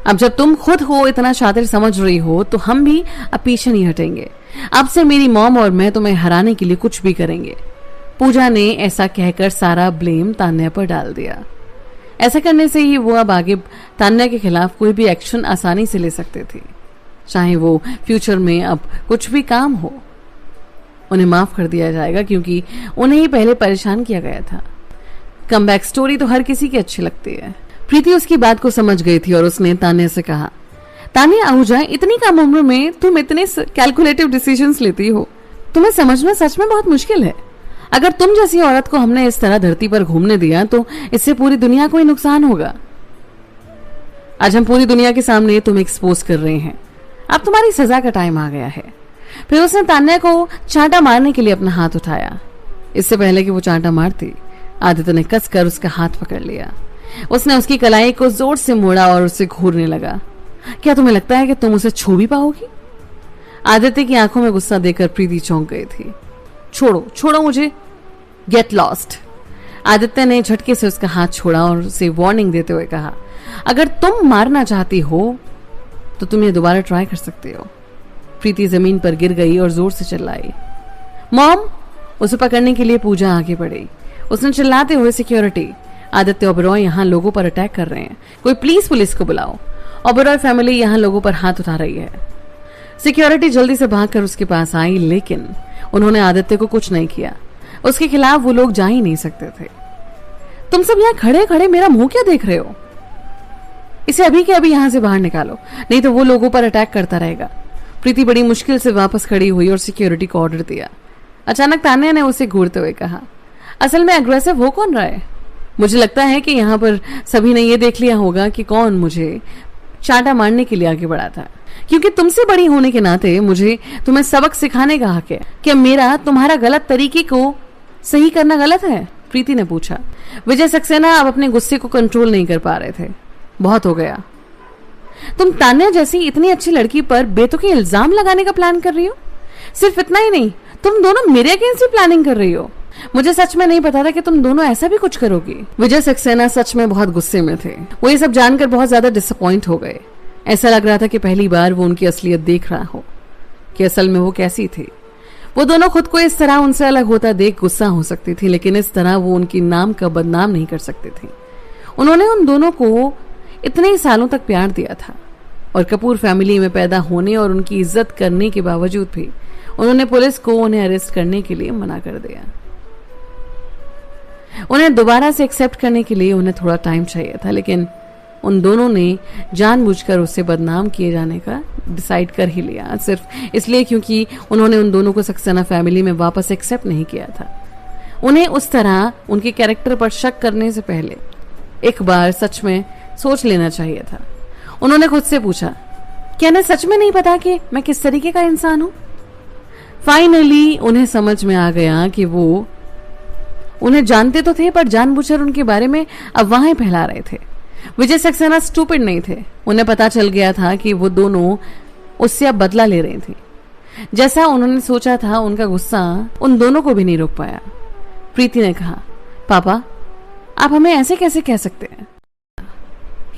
अब जब तुम खुद हो इतना शातिर समझ रही हो तो हम भी अब पीछे नहीं हटेंगे। अब से मेरी मॉम और मैं तुम्हें हराने के लिए कुछ भी करेंगे। पूजा ने ऐसा कहकर सारा ब्लेम तान्या पर डाल दिया। ऐसा करने से ही वो अब आगे तान्या के खिलाफ कोई भी एक्शन आसानी से ले सकते थे, चाहे वो फ्यूचर में अब कुछ भी काम हो। उन्हें माफ कर दिया जाएगा क्योंकि उन्हें ही पहले परेशान किया गया था। कमबैक स्टोरी तो हर किसी की अच्छी लगती है। प्रीति उसकी बात को समझ गई थी और उसने तान्या से कहा, तान्या आहूजा, इतनी कम उम्र में तुम इतने कैलकुलेटिव डिसीजंस लेती हो, तुम्हें समझना सच में बहुत मुश्किल है। अगर तुम जैसी औरत को हमने इस तरह धरती पर घूमने दिया तो इससे पूरी दुनिया को ही नुकसान होगा। आज हम पूरी दुनिया के सामने तुम्हें एक्सपोज कर रहे हैं। अब तुम्हारी सजा का टाइम आ गया है। फिर उसने तान्या को चांटा मारने के लिए अपना हाथ उठाया। इससे पहले कि वो चांटा मारती, आदित्य ने कसकर उसका हाथ पकड़ लिया। उसने उसकी कलाई को जोर से मोड़ा और उसे घूरने लगा। क्या तुम्हें लगता है कि तुम उसे छू भी पाओगी? आदित्य की आंखों में गुस्सा देकर प्रीति चौंक गई थी। छोड़ो, छोड़ो मुझे, गेट लॉस्ट। आदित्य ने झटके से उसका हाथ छोड़ा और उसे वार्निंग देते हुए कहा, अगर तुम मारना चाहती हो तो तुम ये दोबारा ट्राई कर सकते हो। प्रीति जमीन पर गिर गई और जोर से चिल्लाई। मॉम! उसे पकड़ने के लिए पूजा आगे बढ़ी। उसने चिल्लाते हुए, सिक्योरिटी, आदित्य ओबेरॉय यहाँ लोगों पर अटैक कर रहे हैं, कोई प्लीज पुलिस को बुलाओ। ओबेरॉय फैमिली यहाँ लोगों पर हाथ उठा रही है। सिक्योरिटी जल्दी से भागकर उसके पास आई, लेकिन उन्होंने आदित्य को कुछ नहीं किया। उसके खिलाफ वो लोग जा ही नहीं सकते थे। तुम सब यहाँ खड़े खड़े मेरा मुंह क्या देख रहे हो? इसे अभी के अभी यहाँ से बाहर निकालो, नहीं तो वो लोगों पर अटैक करता रहेगा। प्रीति बड़ी मुश्किल से वापस खड़ी हुई और सिक्योरिटी को ऑर्डर दिया। अचानक तान्या ने उसे घूरते हुए कहा, असल में अग्रेसिव हो कौन रहा है? मुझे लगता है कि यहाँ पर सभी ने ये देख लिया होगा कि कौन मुझे चांटा मारने के लिए आगे बढ़ा था, क्योंकि तुमसे बड़ी होने के नाते मुझे तुम्हें सबक सिखाने का हक है। क्या मेरा तुम्हारा गलत तरीके को सही करना गलत है? प्रीति ने पूछा। विजय सक्सेना अब अपने गुस्से को कंट्रोल नहीं कर पा रहे थे। बहुत हो गया। तुम तान्या जैसी इतनी अच्छी लड़की पर बेतुके इल्जाम लगाने का प्लान कर रही हो। सिर्फ इतना ही नहीं, तुम दोनों मेरे अगेंस्ट भी प्लानिंग कर रही हो। मुझे सच में नहीं पता था कि तुम दोनों ऐसा भी कुछ करोगी। विजय सक्सेना सच में बहुत गुस्से में थे। वो ये सब जानकर बहुत ज्यादा डिसअपॉइंट हो गए। ऐसा लग रहा था कि पहली बार वो उनकी असलियत देख रहा हो कि असल में वो कैसी थी। वो दोनों खुद को इस तरह उनसे अलग होता देख गुस्सा हो सकती थी, लेकिन इस तरह वो उनकी नाम का बदनाम नहीं कर सकती थी। उन्होंने उन दोनों को इतने सालों तक प्यार दिया था और कपूर फैमिली में पैदा होने और उनकी इज्जत करने के बावजूद भी उन्होंने पुलिस को उन्हें अरेस्ट करने के लिए मना कर दिया। उन्हें दोबारा से एक्सेप्ट करने के लिए उन्हें थोड़ा टाइम चाहिए था, लेकिन उन दोनों ने जानबूझकर उससे बदनाम किए जाने का डिसाइड कर ही लिया, सिर्फ इसलिए क्योंकि उन्होंने उन दोनों को सक्सेना फैमिली में वापस एक्सेप्ट नहीं किया था। उन्हें उस तरह उनके कैरेक्टर पर शक करने से पहले एक बार सच में सोच लेना चाहिए था। उन्होंने खुद से पूछा, क्या इन्हें सच में नहीं पता कि मैं किस तरीके का इंसान हूं? फाइनली उन्हें समझ में आ गया कि वो उन्हें जानते तो थे, पर जानबूझकर उनके बारे में अफवाहें फैला रहे थे। विजय सक्सेना स्टूपिड नहीं थे। उन्हें पता चल गया था कि वो दोनों उससे अब बदला ले रही थी। जैसा उन्होंने सोचा था, उनका गुस्सा उन दोनों को भी नहीं रोक पाया। प्रीति ने कहा, पापा आप हमें ऐसे कैसे कह सकते हैं?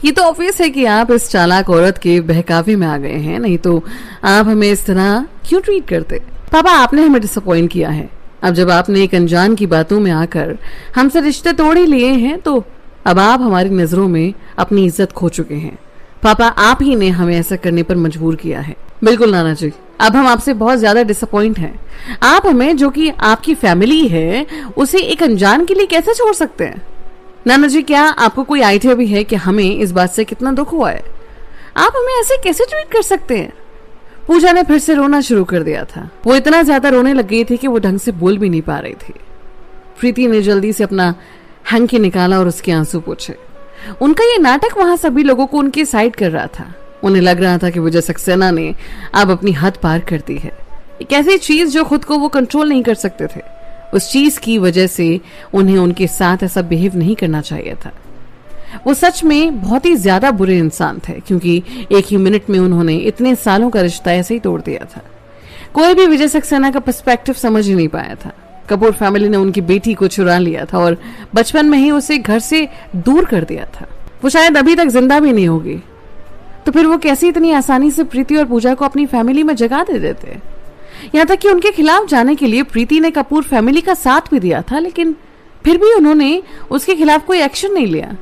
ये तो ऑब्वियस है कि आप इस चालाक औरत के बहकावे में आ गए हैं, नहीं तो आप हमें इस तरह क्यों ट्रीट करते? पापा आपने हमें डिसअपॉइंट किया है। अब जब आपने एक अनजान की बातों में आकर हमसे रिश्ते तोड़ ही लिए हैं तो अब आप हमारी नजरों में अपनी इज्जत खो चुके हैं। पापा आप ही ने हमें ऐसा करने पर मजबूर किया है। बिल्कुल नाना जी, अब हम आपसे बहुत ज्यादा डिसअपॉइंट हैं। आप हमें, जो कि आपकी फैमिली है, उसे एक अनजान के लिए कैसे छोड़ सकते हैं? नाना जी, क्या आपको कोई आइडिया भी है कि हमें इस बात से कितना दुख हुआ है? आप हमें ऐसे कैसे ट्रीट कर सकते हैं? पूजा ने फिर से रोना शुरू कर दिया था। वो इतना ज्यादा रोने लग गई थी कि वो ढंग से बोल भी नहीं पा रही थी। प्रीति ने जल्दी से अपना हैंकी निकाला और उसके आंसू पोंछे। उनका ये नाटक वहां सभी लोगों को उनके साइड कर रहा था। उन्हें लग रहा था कि विजय सक्सेना ने अब अपनी हद पार कर दी है। एक ऐसी चीज जो खुद को वो कंट्रोल नहीं कर सकते थे, उस चीज की वजह से उन्हें उनके साथ ऐसा बिहेव नहीं करना चाहिए था। वो सच में बहुत ही ज्यादा बुरे इंसान थे, क्योंकि एक ही मिनट में उन्होंने इतने सालों का रिश्ता ऐसे ही तोड़ दिया था। कोई भी विजय सक्सेना का पर्सपेक्टिव समझ ही नहीं पाया था। कपूर फैमिली ने उनकी बेटी को चुरा लिया था और बचपन में ही उसे घर से दूर कर दिया था। वो शायद अभी तक जिंदा भी नहीं होगी, तो फिर वो कैसे इतनी आसानी से प्रीति और पूजा को अपनी फैमिली में जगह दे देते। यहाँ तक कि उनके खिलाफ जाने के लिए प्रीति ने कपूर फैमिली का साथ भी दिया था, लेकिन फिर भी उन्होंने उसके खिलाफ कोई एक्शन नहीं लिया।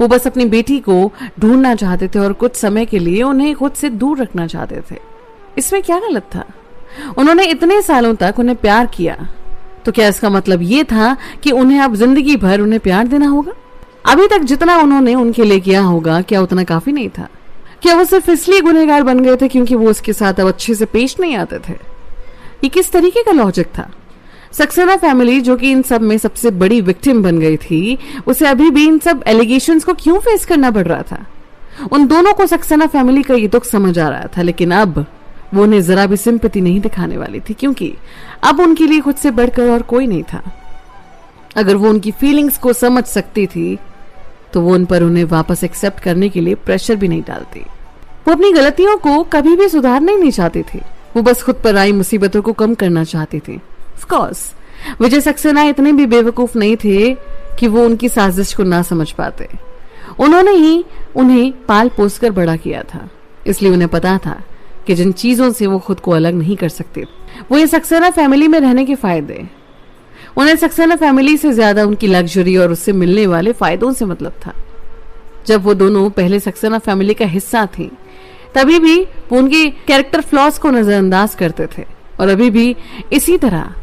वो बस अपनी बेटी को ढूंढना चाहते थे और कुछ समय के लिए उन्हें खुद से दूर रखना चाहते थे। इसमें क्या गलत था? उन्होंने इतने सालों तक उन्हें प्यार किया, तो क्या इसका मतलब ये था कि उन्हें अब जिंदगी भर उन्हें प्यार देना होगा? अभी तक जितना उन्होंने उनके लिए किया होगा, क्या उतना काफी नहीं था? क्या वो सिर्फ इसलिए गुनहगार बन गए थे क्योंकि वो उसके साथ अब अच्छे से पेश नहीं आते थे? ये किस तरीके का लॉजिक था? सक्सेना फैमिली, जो कि इन सब में सबसे बड़ी विक्टिम बन गई थी, उसे अभी भी इन सब एलिगेशंस को क्यों फेस करना पड़ रहा था? उन दोनों को सक्सेना फैमिली का ये दुख समझ आ रहा था, लेकिन अब वो उन्हें जरा भी सिंपैथी नहीं दिखाने वाली थी, क्योंकि अब उनके लिए खुद से बढ़कर और कोई नहीं था। अगर वो उनकी फीलिंग्स को समझ सकती थी तो वो उन पर उन्हें वापस एक्सेप्ट करने के लिए प्रेशर भी नहीं डालती। वो अपनी गलतियों को कभी भी सुधारना ही नहीं चाहती थी। वो बस खुद पर आई मुसीबतों को कम करना चाहती थी। ऑफ कोर्स विजय सक्सेना इतने भी बेवकूफ नहीं थे कि वो उनकी साजिश को ना समझ पाते। उन्होंने ही उन्हें पाल पोस कर बड़ा किया था, इसलिए उन्हें पता था कि जिन चीजों से वो खुद को अलग नहीं कर सकते, वो ये सक्सेना फैमिली में रहने के फायदे। उन्हें सक्सेना फैमिली से ज्यादा उनकी लग्जरी और उससे मिलने वाले फायदों से मतलब था। जब वो दोनों पहले सक्सेना फैमिली का हिस्सा थी, तभी भी वो उनके कैरेक्टर फ्लॉज को नजरअंदाज करते थे, और अभी भी इसी तरह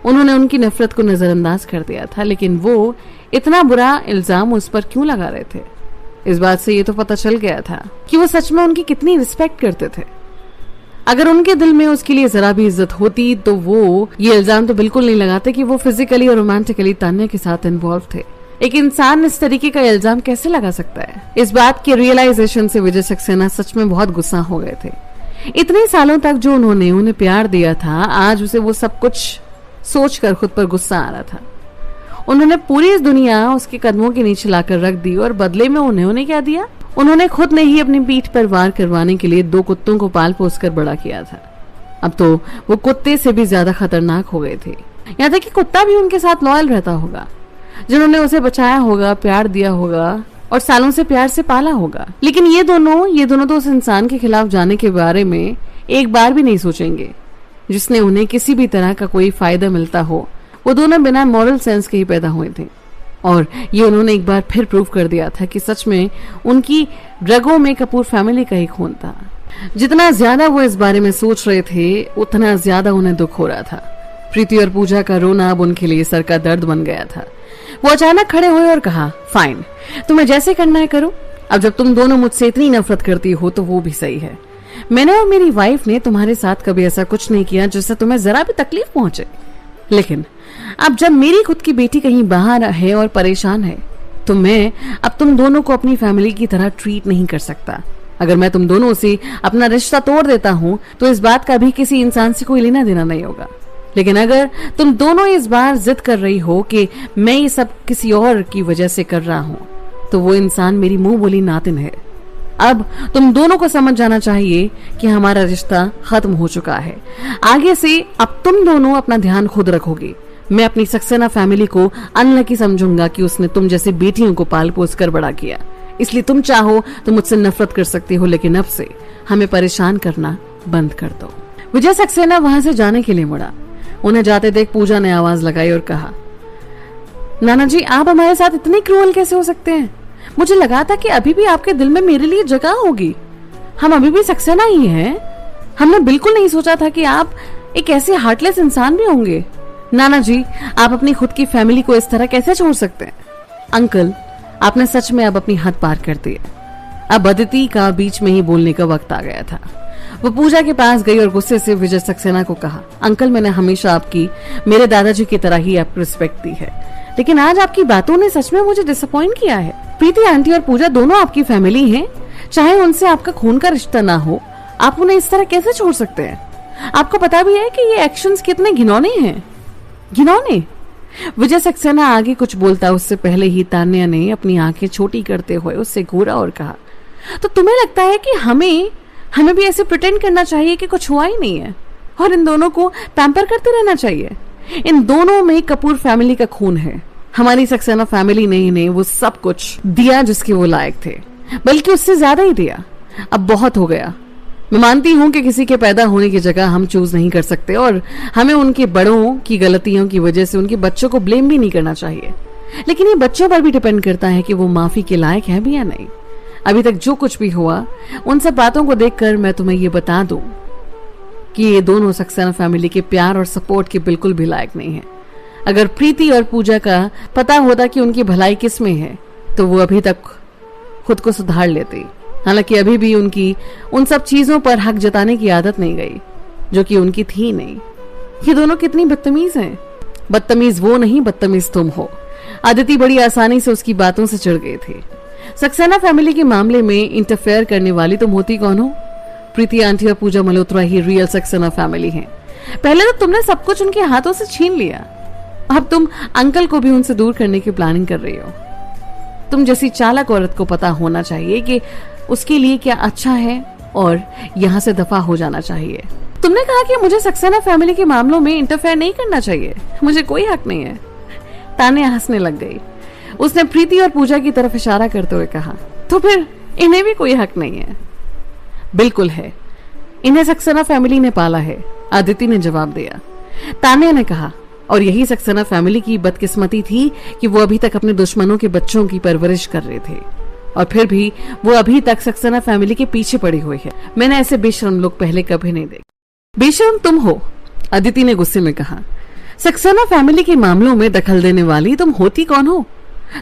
उन्होंने उनकी नफरत को नजरअंदाज कर दिया था। लेकिन वो इतना बुरा इल्जाम उस पर क्यों लगा रहे थे? इस बात से ये तो पता चल गया था कि वो सच में उनकी कितनी रिस्पेक्ट करते थे। अगर उनके दिल में उसके लिए जरा भी इज्जत होती तो वो ये इल्जाम तो बिल्कुल नहीं लगाते कि वो फिजिकली और रोमांटिकली तान्या के साथ इन्वॉल्व थे। एक इंसान इस तरीके का इल्जाम कैसे लगा सकता है? इस बात के रियलाइजेशन से विजय सक्सेना सच में बहुत गुस्सा हो गए थे। इतने सालों तक जो उन्होंने उन्हें प्यार दिया था, आज उसे वो सब कुछ सोचकर खुद पर गुस्सा आ रहा था। उन्होंने पूरी इस दुनिया उसके कदमों के नीचे लाकर रख दी, और बदले में उन्हें क्या दिया? उन्होंने खुद ने ही अपनी पीठ पर वार करवाने के लिए 2 कुत्तों को पाल पोस कर बड़ा किया था। अब तो वो कुत्ते से भी ज्यादा खतरनाक हो गए थे। यहाँ तक कि कुत्ता भी उनके साथ लॉयल रहता होगा, जिन्होंने उसे बचाया होगा, प्यार दिया होगा और सालों से प्यार से पाला होगा। लेकिन ये दोनों तो उस इंसान के खिलाफ जाने के बारे में एक बार भी नहीं सोचेंगे जिसने उन्हें किसी भी तरह का कोई फायदा मिलता हो। वो दोनों बिना मॉरल सेंस के ही पैदा हुए थे, और ये उन्होंने एक बार फिर प्रूव कर दिया था कि सच में उनकी रगों में कपूर फैमिली का ही खून था। जितना ज्यादा वो इस बारे में सोच रहे थे, उतना ज्यादा उन्हें दुख हो रहा था। प्रीति और पूजा का रोना अब उनके लिए सर का दर्द बन गया था। वो अचानक खड़े हुए और कहा, फाइन, तुम्हें जैसे करना है करो। अब जब तुम दोनों मुझसे इतनी नफरत करती हो तो वो भी सही है। मैंने और मेरी वाइफ ने तुम्हारे साथ कभी ऐसा कुछ नहीं किया जिससे तुम्हें जरा भी तकलीफ पहुंचे, लेकिन अब जब मेरी खुद की बेटी कहीं बाहर है और परेशान है, तो मैं अब तुम दोनों को अपनी फैमिली की तरह ट्रीट नहीं कर सकता। अगर मैं तुम दोनों से अपना रिश्ता तोड़ देता हूँ तो इस बात का भी किसी इंसान से कोई लेना देना नहीं होगा। लेकिन अगर तुम दोनों इस बार जिद कर रही हो कि मैं ये सब किसी और की वजह से कर रहा हूँ, तो वो इंसान मेरी मुंह बोली नातिन है। अब तुम दोनों को समझ जाना चाहिए कि हमारा रिश्ता खत्म हो चुका है। आगे से अब तुम दोनों अपना ध्यान खुद रखोगे। मैं अपनी सक्सेना फैमिली को अनलकी समझूंगा कि उसने तुम जैसी बेटियों को पाल पोस कर बड़ा किया। इसलिए तुम चाहो तो मुझसे नफरत कर सकती हो, लेकिन अब से हमें परेशान करना बंद कर दो। विजय सक्सेना वहां से जाने के लिए मुड़ा। उन्हें जाते देख पूजा ने आवाज लगाई और कहा, नाना जी, आप हमारे साथ इतने क्रूअल कैसे हो सकते हैं? मुझे लगा था कि अभी भी आपके दिल में मेरे लिए जगह होगी। हम अभी भी सक्सेना ही हैं। हमने बिल्कुल नहीं सोचा था कि आप एक ऐसे हार्टलेस इंसान भी होंगे। नाना जी, आप अपनी खुद की फैमिली को इस तरह कैसे छोड़ सकते हैं? अंकल, आपने सच में अब अपनी हद पार कर दी। अब अदिति का बीच में ही बोलने का वक्त आ गया था। वो पूजा के पास गई और गुस्से से विजय सक्सेना को कहा, अंकल मैंने हमेशा आपकी मेरे दादाजी की तरह ही आपको रिस्पेक्ट दी है, लेकिन आज आपकी बातों ने सच में मुझे डिसअपॉइंट किया है। प्रीति आंटी और पूजा दोनों आपकी फैमिली हैं, चाहे उनसे आपका खून का रिश्ता ना हो, आप उन्हें इस तरह कैसे छोड़ सकते हैं? आपको पता भी है कि ये एक्शंस कितने घिनौने हैं। घिनौने? विजय सक्सेना आगे कुछ बोलता उससे पहले ही तान्या ने अपनी आंखें छोटी करते हुए उससे घूरा और कहा, तो तुम्हें लगता है कि हमें भी ऐसे प्रिटेंड करना चाहिए कि कुछ हुआ ही नहीं है और इन दोनों को पैम्पर करते रहना चाहिए? इन दोनों में कपूर फैमिली का खून है। हमारी सक्सेना फैमिली ने इन्हें वो सब कुछ दिया जिसके वो लायक थे, बल्कि उससे ज्यादा ही दिया। अब बहुत हो गया। मैं मानती हूँ कि किसी के पैदा होने की जगह हम चूज नहीं कर सकते और हमें उनके बड़ों की गलतियों की वजह से उनके बच्चों को ब्लेम भी नहीं करना चाहिए, लेकिन ये बच्चों पर भी डिपेंड करता है कि वो माफी के लायक है भी या नहीं। अभी तक जो कुछ भी हुआ उन सब बातों को देखकर मैं तुम्हें ये बता दूं कि ये दोनों सक्सेना फैमिली के प्यार और सपोर्ट के बिल्कुल भी लायक नहीं है। अगर प्रीति और पूजा का पता होता कि उनकी भलाई किस में है तो वो अभी तक खुद को सुधार लेती। हालांकि अभी भी उनकी उन सब चीजों पर हक जताने की आदत नहीं गई जो कि उनकी थी नहीं। ये दोनों कितनी बदतमीज हैं। बदतमीज वो नहीं, बदतमीज तुम हो। आदिति बड़ी आसानी से उसकी बातों से चिढ़ गई थी। सक्सेना फैमिली के मामले में इंटरफेयर करने वाली तुम होती कौन हो? प्रीति आंटी और पूजा मल्होत्रा ही रियल सक्सेना फैमिली हैं। पहले तो तुमने सब कुछ उनके हाथों से छीन लिया, अब तुम अंकल को भी उनसे दूर करने की प्लानिंग कर रही हो। तुम जैसी चालाक औरत को पता होना चाहिए कि उसके लिए क्या अच्छा है और यहाँ से दफा हो जाना चाहिए। तुमने कहा कि मुझे सक्सेना फैमिली के मामलों में इंटरफेयर नहीं करना चाहिए, मुझे कोई हक नहीं है। तान्या हंसने लग गई। उसने प्रीति और पूजा की तरफ इशारा करते हुए कहा, तो फिर इन्हें भी कोई हक नहीं है? बिल्कुल है, इन्हें सक्सेना फैमिली ने पाला है, आदिति ने जवाब दिया। तान्या ने कहा, और यही सक्सेना फैमिली की बदकिस्मती थी कि वो अभी तक अपने दुश्मनों के बच्चों की परवरिश कर रहे थे और फिर भी वो अभी तक सक्सेना फैमिली के पीछे पड़ी हुई है। मैंने ऐसे बेशरम लोग पहले कभी नहीं देखे। बेशरम तुम हो, आदिति ने गुस्से में कहा। सक्सेना फैमिली के मामलों में दखल देने वाली तुम होती कौन हो?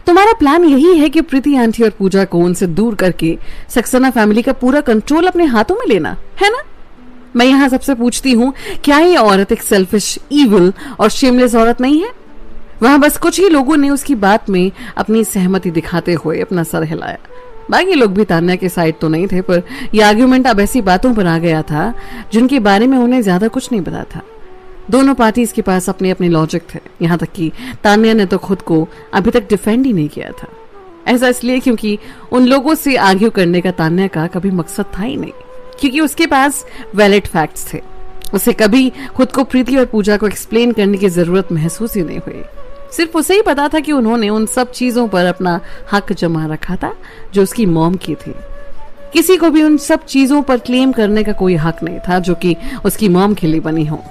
तुम्हारा प्लान यही है कि प्रीति आंटी और पूजा को उनसे दूर करके सक्सेना फैमिली का पूरा कंट्रोल अपने हाथों में लेना है ना? मैं यहाँ सबसे पूछती हूँ, क्या ये औरत एक सेल्फिश, इविल और शेमलेस औरत नहीं है? वहां बस कुछ ही लोगों ने उसकी बात में अपनी सहमति दिखाते हुए अपना सर हिलाया। बाकी लोग भी तान्या के साइड तो नहीं थे, पर यह आर्ग्यूमेंट अब ऐसी बातों पर आ गया था जिनके बारे में उन्हें ज्यादा कुछ नहीं पता था। दोनों पार्टीज के पास अपने अपने लॉजिक थे, यहाँ तक कि तान्या ने तो खुद को अभी तक डिफेंड ही नहीं किया था। ऐसा इसलिए क्योंकि उन लोगों से आर्ग्यू करने का तान्या का कभी मकसद था ही नहीं, क्योंकि उसके पास वैलिड फैक्ट्स थे। उसे कभी खुद को प्रीति और पूजा को एक्सप्लेन करने की जरूरत महसूस ही नहीं हुई। सिर्फ उसे ही पता था कि उन्होंने उन सब चीजों पर अपना हक जमा रखा था जो उसकी मॉम की थी। किसी को भी उन सब चीजों पर क्लेम करने का कोई हक नहीं था जो कि उसकी मॉम के लिए बनी हो।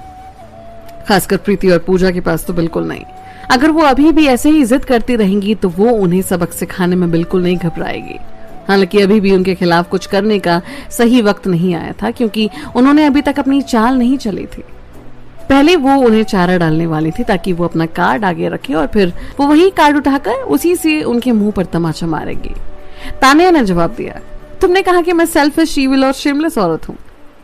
खासकर प्रीति और पूजा के पास तो बिल्कुल नहीं। अगर वो अभी भी ऐसे ही जिद करती रहेंगी तो वो उन्हें सबक सिखाने में बिल्कुल नहीं घबराएगी। हालांकि अभी भी उनके खिलाफ कुछ करने का सही वक्त नहीं आया था, क्योंकि उन्होंने अभी तक अपनी चाल नहीं चली थी। पहले वो उन्हें चारा डालने वाली थी ताकि वो अपना कार्ड आगे रखे और फिर वो वही कार्ड उठाकर उसी से उनके मुंह पर तमाचा मारेगी। तान्या ने जवाब दिया, तुमने कहा कि मैं सेल्फिश, इविल और शेमलेस औरत हूँ,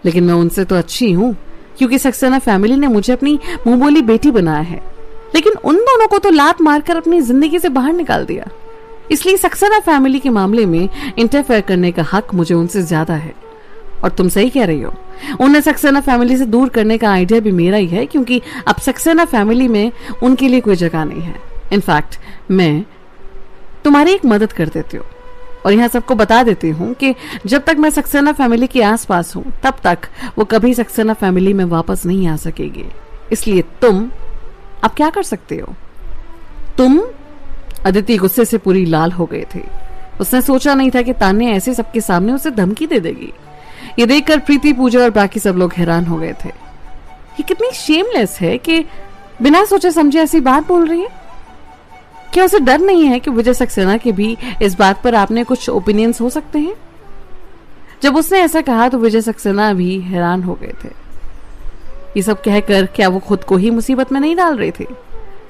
लेकिन मैं उनसे तो अच्छी हूँ क्योंकि सक्सेना फैमिली ने मुझे अपनी मुंहबोली बेटी बनाया है। लेकिन उन दोनों को तो लात मारकर अपनी जिंदगी से बाहर निकाल दिया। इसलिए सक्सेना फैमिली के मामले में इंटरफेयर करने का हक मुझे उनसे ज्यादा है। और तुम सही कह रही हो, उन्हें सक्सेना फैमिली से दूर करने का आइडिया भी मेरा ही है, क्योंकि अब सक्सेना फैमिली में उनके लिए कोई जगह नहीं है। इनफैक्ट मैं तुम्हारी एक मदद कर देती हूँ और यहाँ सबको बता देती हूँ कि जब तक मैं सक्सेना फैमिली के आसपास हूँ तब तक वो कभी सक्सेना फैमिली में वापस नहीं आ सकेगी। इसलिए तुम अब क्या कर सकते हो? तुम? अदिति गुस्से से पूरी लाल हो गई थी। उसने सोचा नहीं था कि तान्या ऐसे सबके सामने उसे धमकी दे देगी। ये देखकर प्रीति, पूजा और बाकी सब लोग हैरान हो गए थे। ये कितनी शेमलेस है कि बिना सोचे समझे ऐसी बात बोल रही है। क्या उसे डर नहीं है कि विजय सक्सेना के भी इस बात पर आपने कुछ ओपिनियंस हो सकते हैं? जब उसने ऐसा कहा तो विजय सक्सेना भी हैरान हो गए थे। ये सब कहकर क्या वो खुद को ही मुसीबत में नहीं डाल रही थी?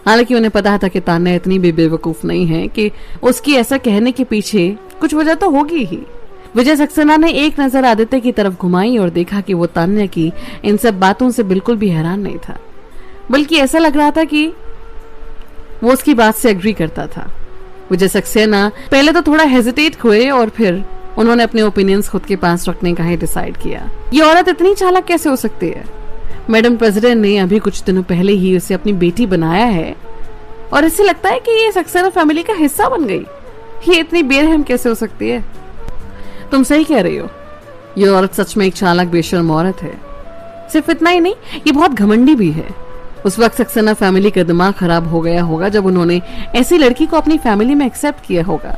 हालांकि उन्हें पता था कि तान्या इतनी भी बेवकूफ नहीं है कि उसकी ऐसा कहने के पीछे कुछ वजह तो होगी ही। विजय सक्सेना ने एक नजर आदित्य की तरफ घुमाई और देखा कि वो तान्या की इन सब बातों से बिल्कुल भी हैरान नहीं था, बल्कि ऐसा लग रहा था कि वो उसकी बात से एग्री करता था। विजय सक्सेना पहले तो थोड़ा हेजिटेट हुए और फिर उन्होंने अपने ओपिनियंस खुद के पास रखने का ही डिसाइड किया। ये औरत इतनी चालाक कैसे हो सकती है? मैडम प्रेसिडेंट ने अभी कुछ दिनों पहले ही उसे अपनी बेटी बनाया है और इससे लगता है कि ये सक्सेना फैमिली का हिस्सा बन गई। ये इतनी बेरहम कैसे हो सकती है? तुम सही कह रही हो, ये औरत सच में एक चालाक बेशर्म औरत है। सिर्फ इतना ही नहीं, ये बहुत घमंडी भी है। उस वक्त सक्सेना फैमिली का दिमाग खराब हो गया होगा जब उन्होंने ऐसी लड़की को अपनी फैमिली में एक्सेप्ट किया होगा।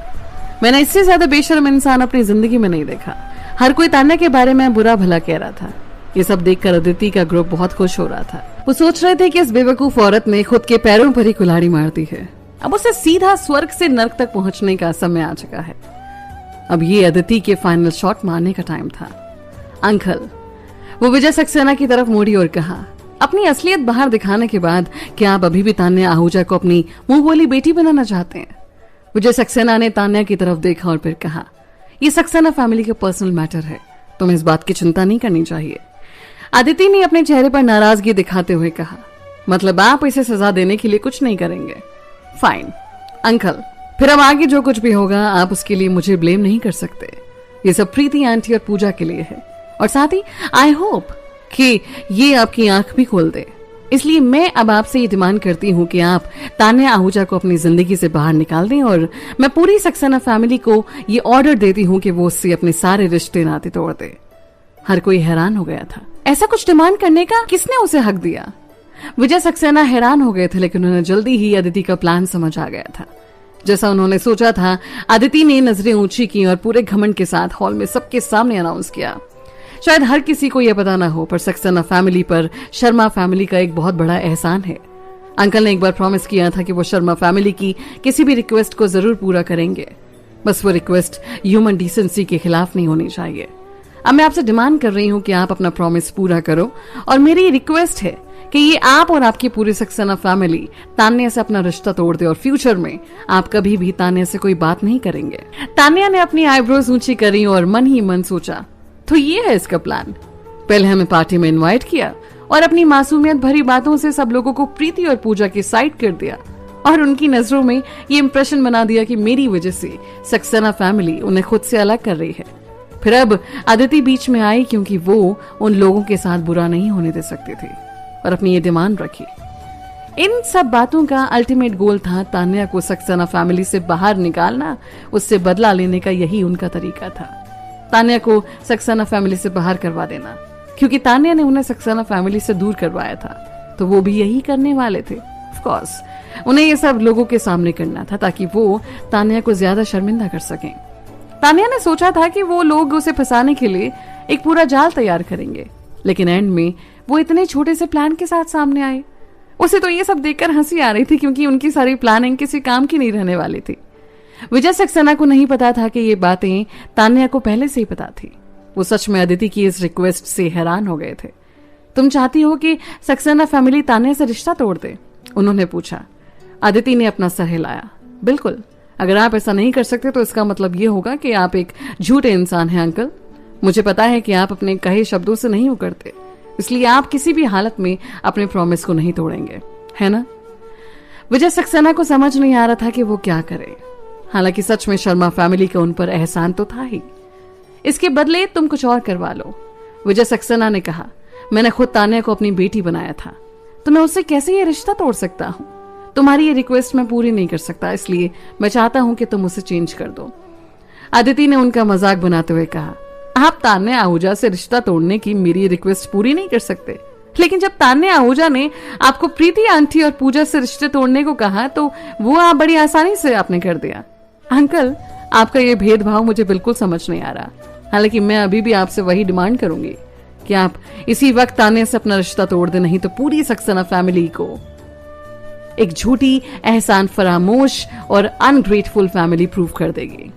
मैंने इससे ज्यादा बेशर्म इंसान अपनी जिंदगी में नहीं देखा। हर कोई तान्या के बारे में बुरा भला कह रहा था। ये सब देखकर अदिति का ग्रुप बहुत खुश हो रहा था। वो सोच रहे थे कि इस बेवकूफ औरत ने खुद के पैरों पर ही कुल्हाड़ी मार दी है। अब उसे सीधा स्वर्ग से नर्क तक पहुंचने का समय आ चुका है। अब ये अदिति के फाइनल शॉट मारने का टाइम था। अंकल, वो विजय सक्सेना की तरफ मुड़ी और कहा, अपनी असलियत बाहर दिखाने के बाद क्या आप अभी भी तान्या आहूजा को अपनी मुंह बोली बेटी बनाना चाहते हैं? विजय सक्सेना ने तान्या की तरफ देखा और फिर कहा, ये सक्सेना फैमिली का पर्सनल मैटर है, तुम्हें इस बात की चिंता नहीं करनी चाहिए। अदिति ने अपने चेहरे पर नाराजगी दिखाते हुए कहा, मतलब आप इसे सजा देने के लिए कुछ नहीं करेंगे? फाइन अंकल, फिर अब आगे जो कुछ भी होगा आप उसके लिए मुझे ब्लेम नहीं कर सकते। ये सब प्रीति आंटी और पूजा के लिए है और साथ ही आई होप कि ये आपकी आंख भी खोल दे। इसलिए मैं अब आपसे ये डिमांड करती हूँ कि आप तान्या आहूजा को अपनी जिंदगी से बाहर निकाल दें और मैं पूरी सक्सेना फैमिली को ये ऑर्डर देती हूँ कि वो उससे अपने सारे रिश्ते नाते तोड़ दे। हर कोई हैरान हो गया था। ऐसा कुछ डिमांड करने का किसने उसे हक दिया? विजय सक्सेना हैरान हो गए थे, लेकिन उन्हें जल्दी ही अदिति का प्लान समझ आ गया था। जैसा उन्होंने सोचा था, अदिति ने नजरें ऊंची की और पूरे घमंड के साथ हॉल में सबके सामने अनाउंस किया। शायद हर किसी को यह पता ना हो, पर सक्सेना फैमिली पर शर्मा फैमिली का एक बहुत बड़ा एहसान है। अंकल ने एक बार प्रॉमिस किया था कि वो शर्मा फैमिली की किसी भी रिक्वेस्ट को जरूर पूरा करेंगे। बस वो रिक्वेस्ट ह्यूमन डिसेंसी के खिलाफ नहीं होनी चाहिए। अब मैं आपसे डिमांड कर रही हूँ कि आप अपना प्रॉमिस पूरा करो और मेरी रिक्वेस्ट है कि ये आप और आपकी पूरी सक्सेना फैमिली तान्या से अपना रिश्ता तोड़ दे और फ्यूचर में आप कभी भी तान्या से कोई बात नहीं करेंगे। तान्या ने अपनी आईब्रोज ऊंची करी और मन ही मन सोचा, तो ये है इसका प्लान। पहले हमें पार्टी में इनवाइट किया और अपनी मासूमियत भरी बातों से सब लोगों को प्रीति और पूजा की साइड कर दिया और उनकी नजरों में ये इंप्रेशन बना दिया कि मेरी वजह से सक्सेना फैमिली उन्हें खुद से अलग कर रही है। फिर अब अदिति बीच में आई क्योंकि वो उन लोगों के साथ बुरा नहीं होने दे सकती थी और अपनी ये डिमांड रखी। इन सब बातों का अल्टीमेट गोल था तान्या को सक्सेना फैमिली से बाहर निकालना, उससे बदला लेने का यही उनका तरीका था। तान्या को सक्सेना फैमिली से बाहर करवा देना, क्योंकि तान्या ने उन्हें सक्सेना फैमिली से दूर करवाया था, तो वो भी यही करने वाले थे। ऑफ कोर्स उन्हें ये सब लोगों के सामने करना था ताकि वो तान्या को ज्यादा शर्मिंदा कर सकें। तान्या ने सोचा था कि वो लोग उसे फंसाने के लिए एक पूरा जाल तैयार करेंगे, लेकिन एंड में वो इतने छोटे से प्लान के साथ सामने आए। उसे तो ये सब देखकर हंसी आ रही थी क्योंकि उनकी सारी प्लानिंग किसी काम की नहीं रहने वाली थी। विजय सक्सेना को नहीं पता था कि ये बातें तान्या को पहले से ही पता थी। वो सच में अदिति की इस रिक्वेस्ट से हैरान हो गए थे। तुम चाहती हो कि सक्सेना फैमिली तान्या से रिश्ता तोड़ दे? उन्होंने पूछा। अदिति ने अपना सर हिलाया। बिल्कुल, अगर आप ऐसा नहीं कर सकते तो इसका मतलब ये होगा कि आप एक झूठे इंसान हैं अंकल। मुझे पता है कि आप अपने कहे शब्दों से नहीं उकरते, इसलिए आप किसी भी हालत में अपने प्रॉमिस को नहीं तोड़ेंगे, है ना? विजय सक्सेना को समझ नहीं आ रहा था कि वो क्या करे। हालांकि सच में शर्मा फैमिली का उन पर एहसान तो था ही। इसके बदले तुम कुछ और करवा लो, विजय सक्सेना ने कहा। मैंने खुद तान्या को अपनी बेटी बनाया था, तो मैं उससे कैसे ये रिश्ता तोड़ सकता हूँ? तुम्हारी ये रिक्वेस्ट मैं पूरी नहीं कर सकता, इसलिए मैं चाहता हूँ कि तुम उसे चेंज कर दो। अदिति ने उनका मजाक बनाते हुए कहा, आप तान्या आहूजा से रिश्ता तोड़ने की मेरी रिक्वेस्ट पूरी नहीं कर सकते, लेकिन जब तान्या आहूजा ने आपको प्रीति आंटी और पूजा से रिश्ते तोड़ने को कहा तो वो आप बड़ी आसानी से आपने कर दिया। अंकल, आपका ये भेदभाव मुझे बिल्कुल समझ नहीं आ रहा। हालांकि मैं अभी भी आपसे वही डिमांड करूंगी कि आप इसी वक्त तान्या से अपना रिश्ता तोड़ दें, नहीं तो पूरी सक्सेना फैमिली को एक झूठी, एहसान फरामोश और अनग्रेटफुल फैमिली प्रूव कर देगी।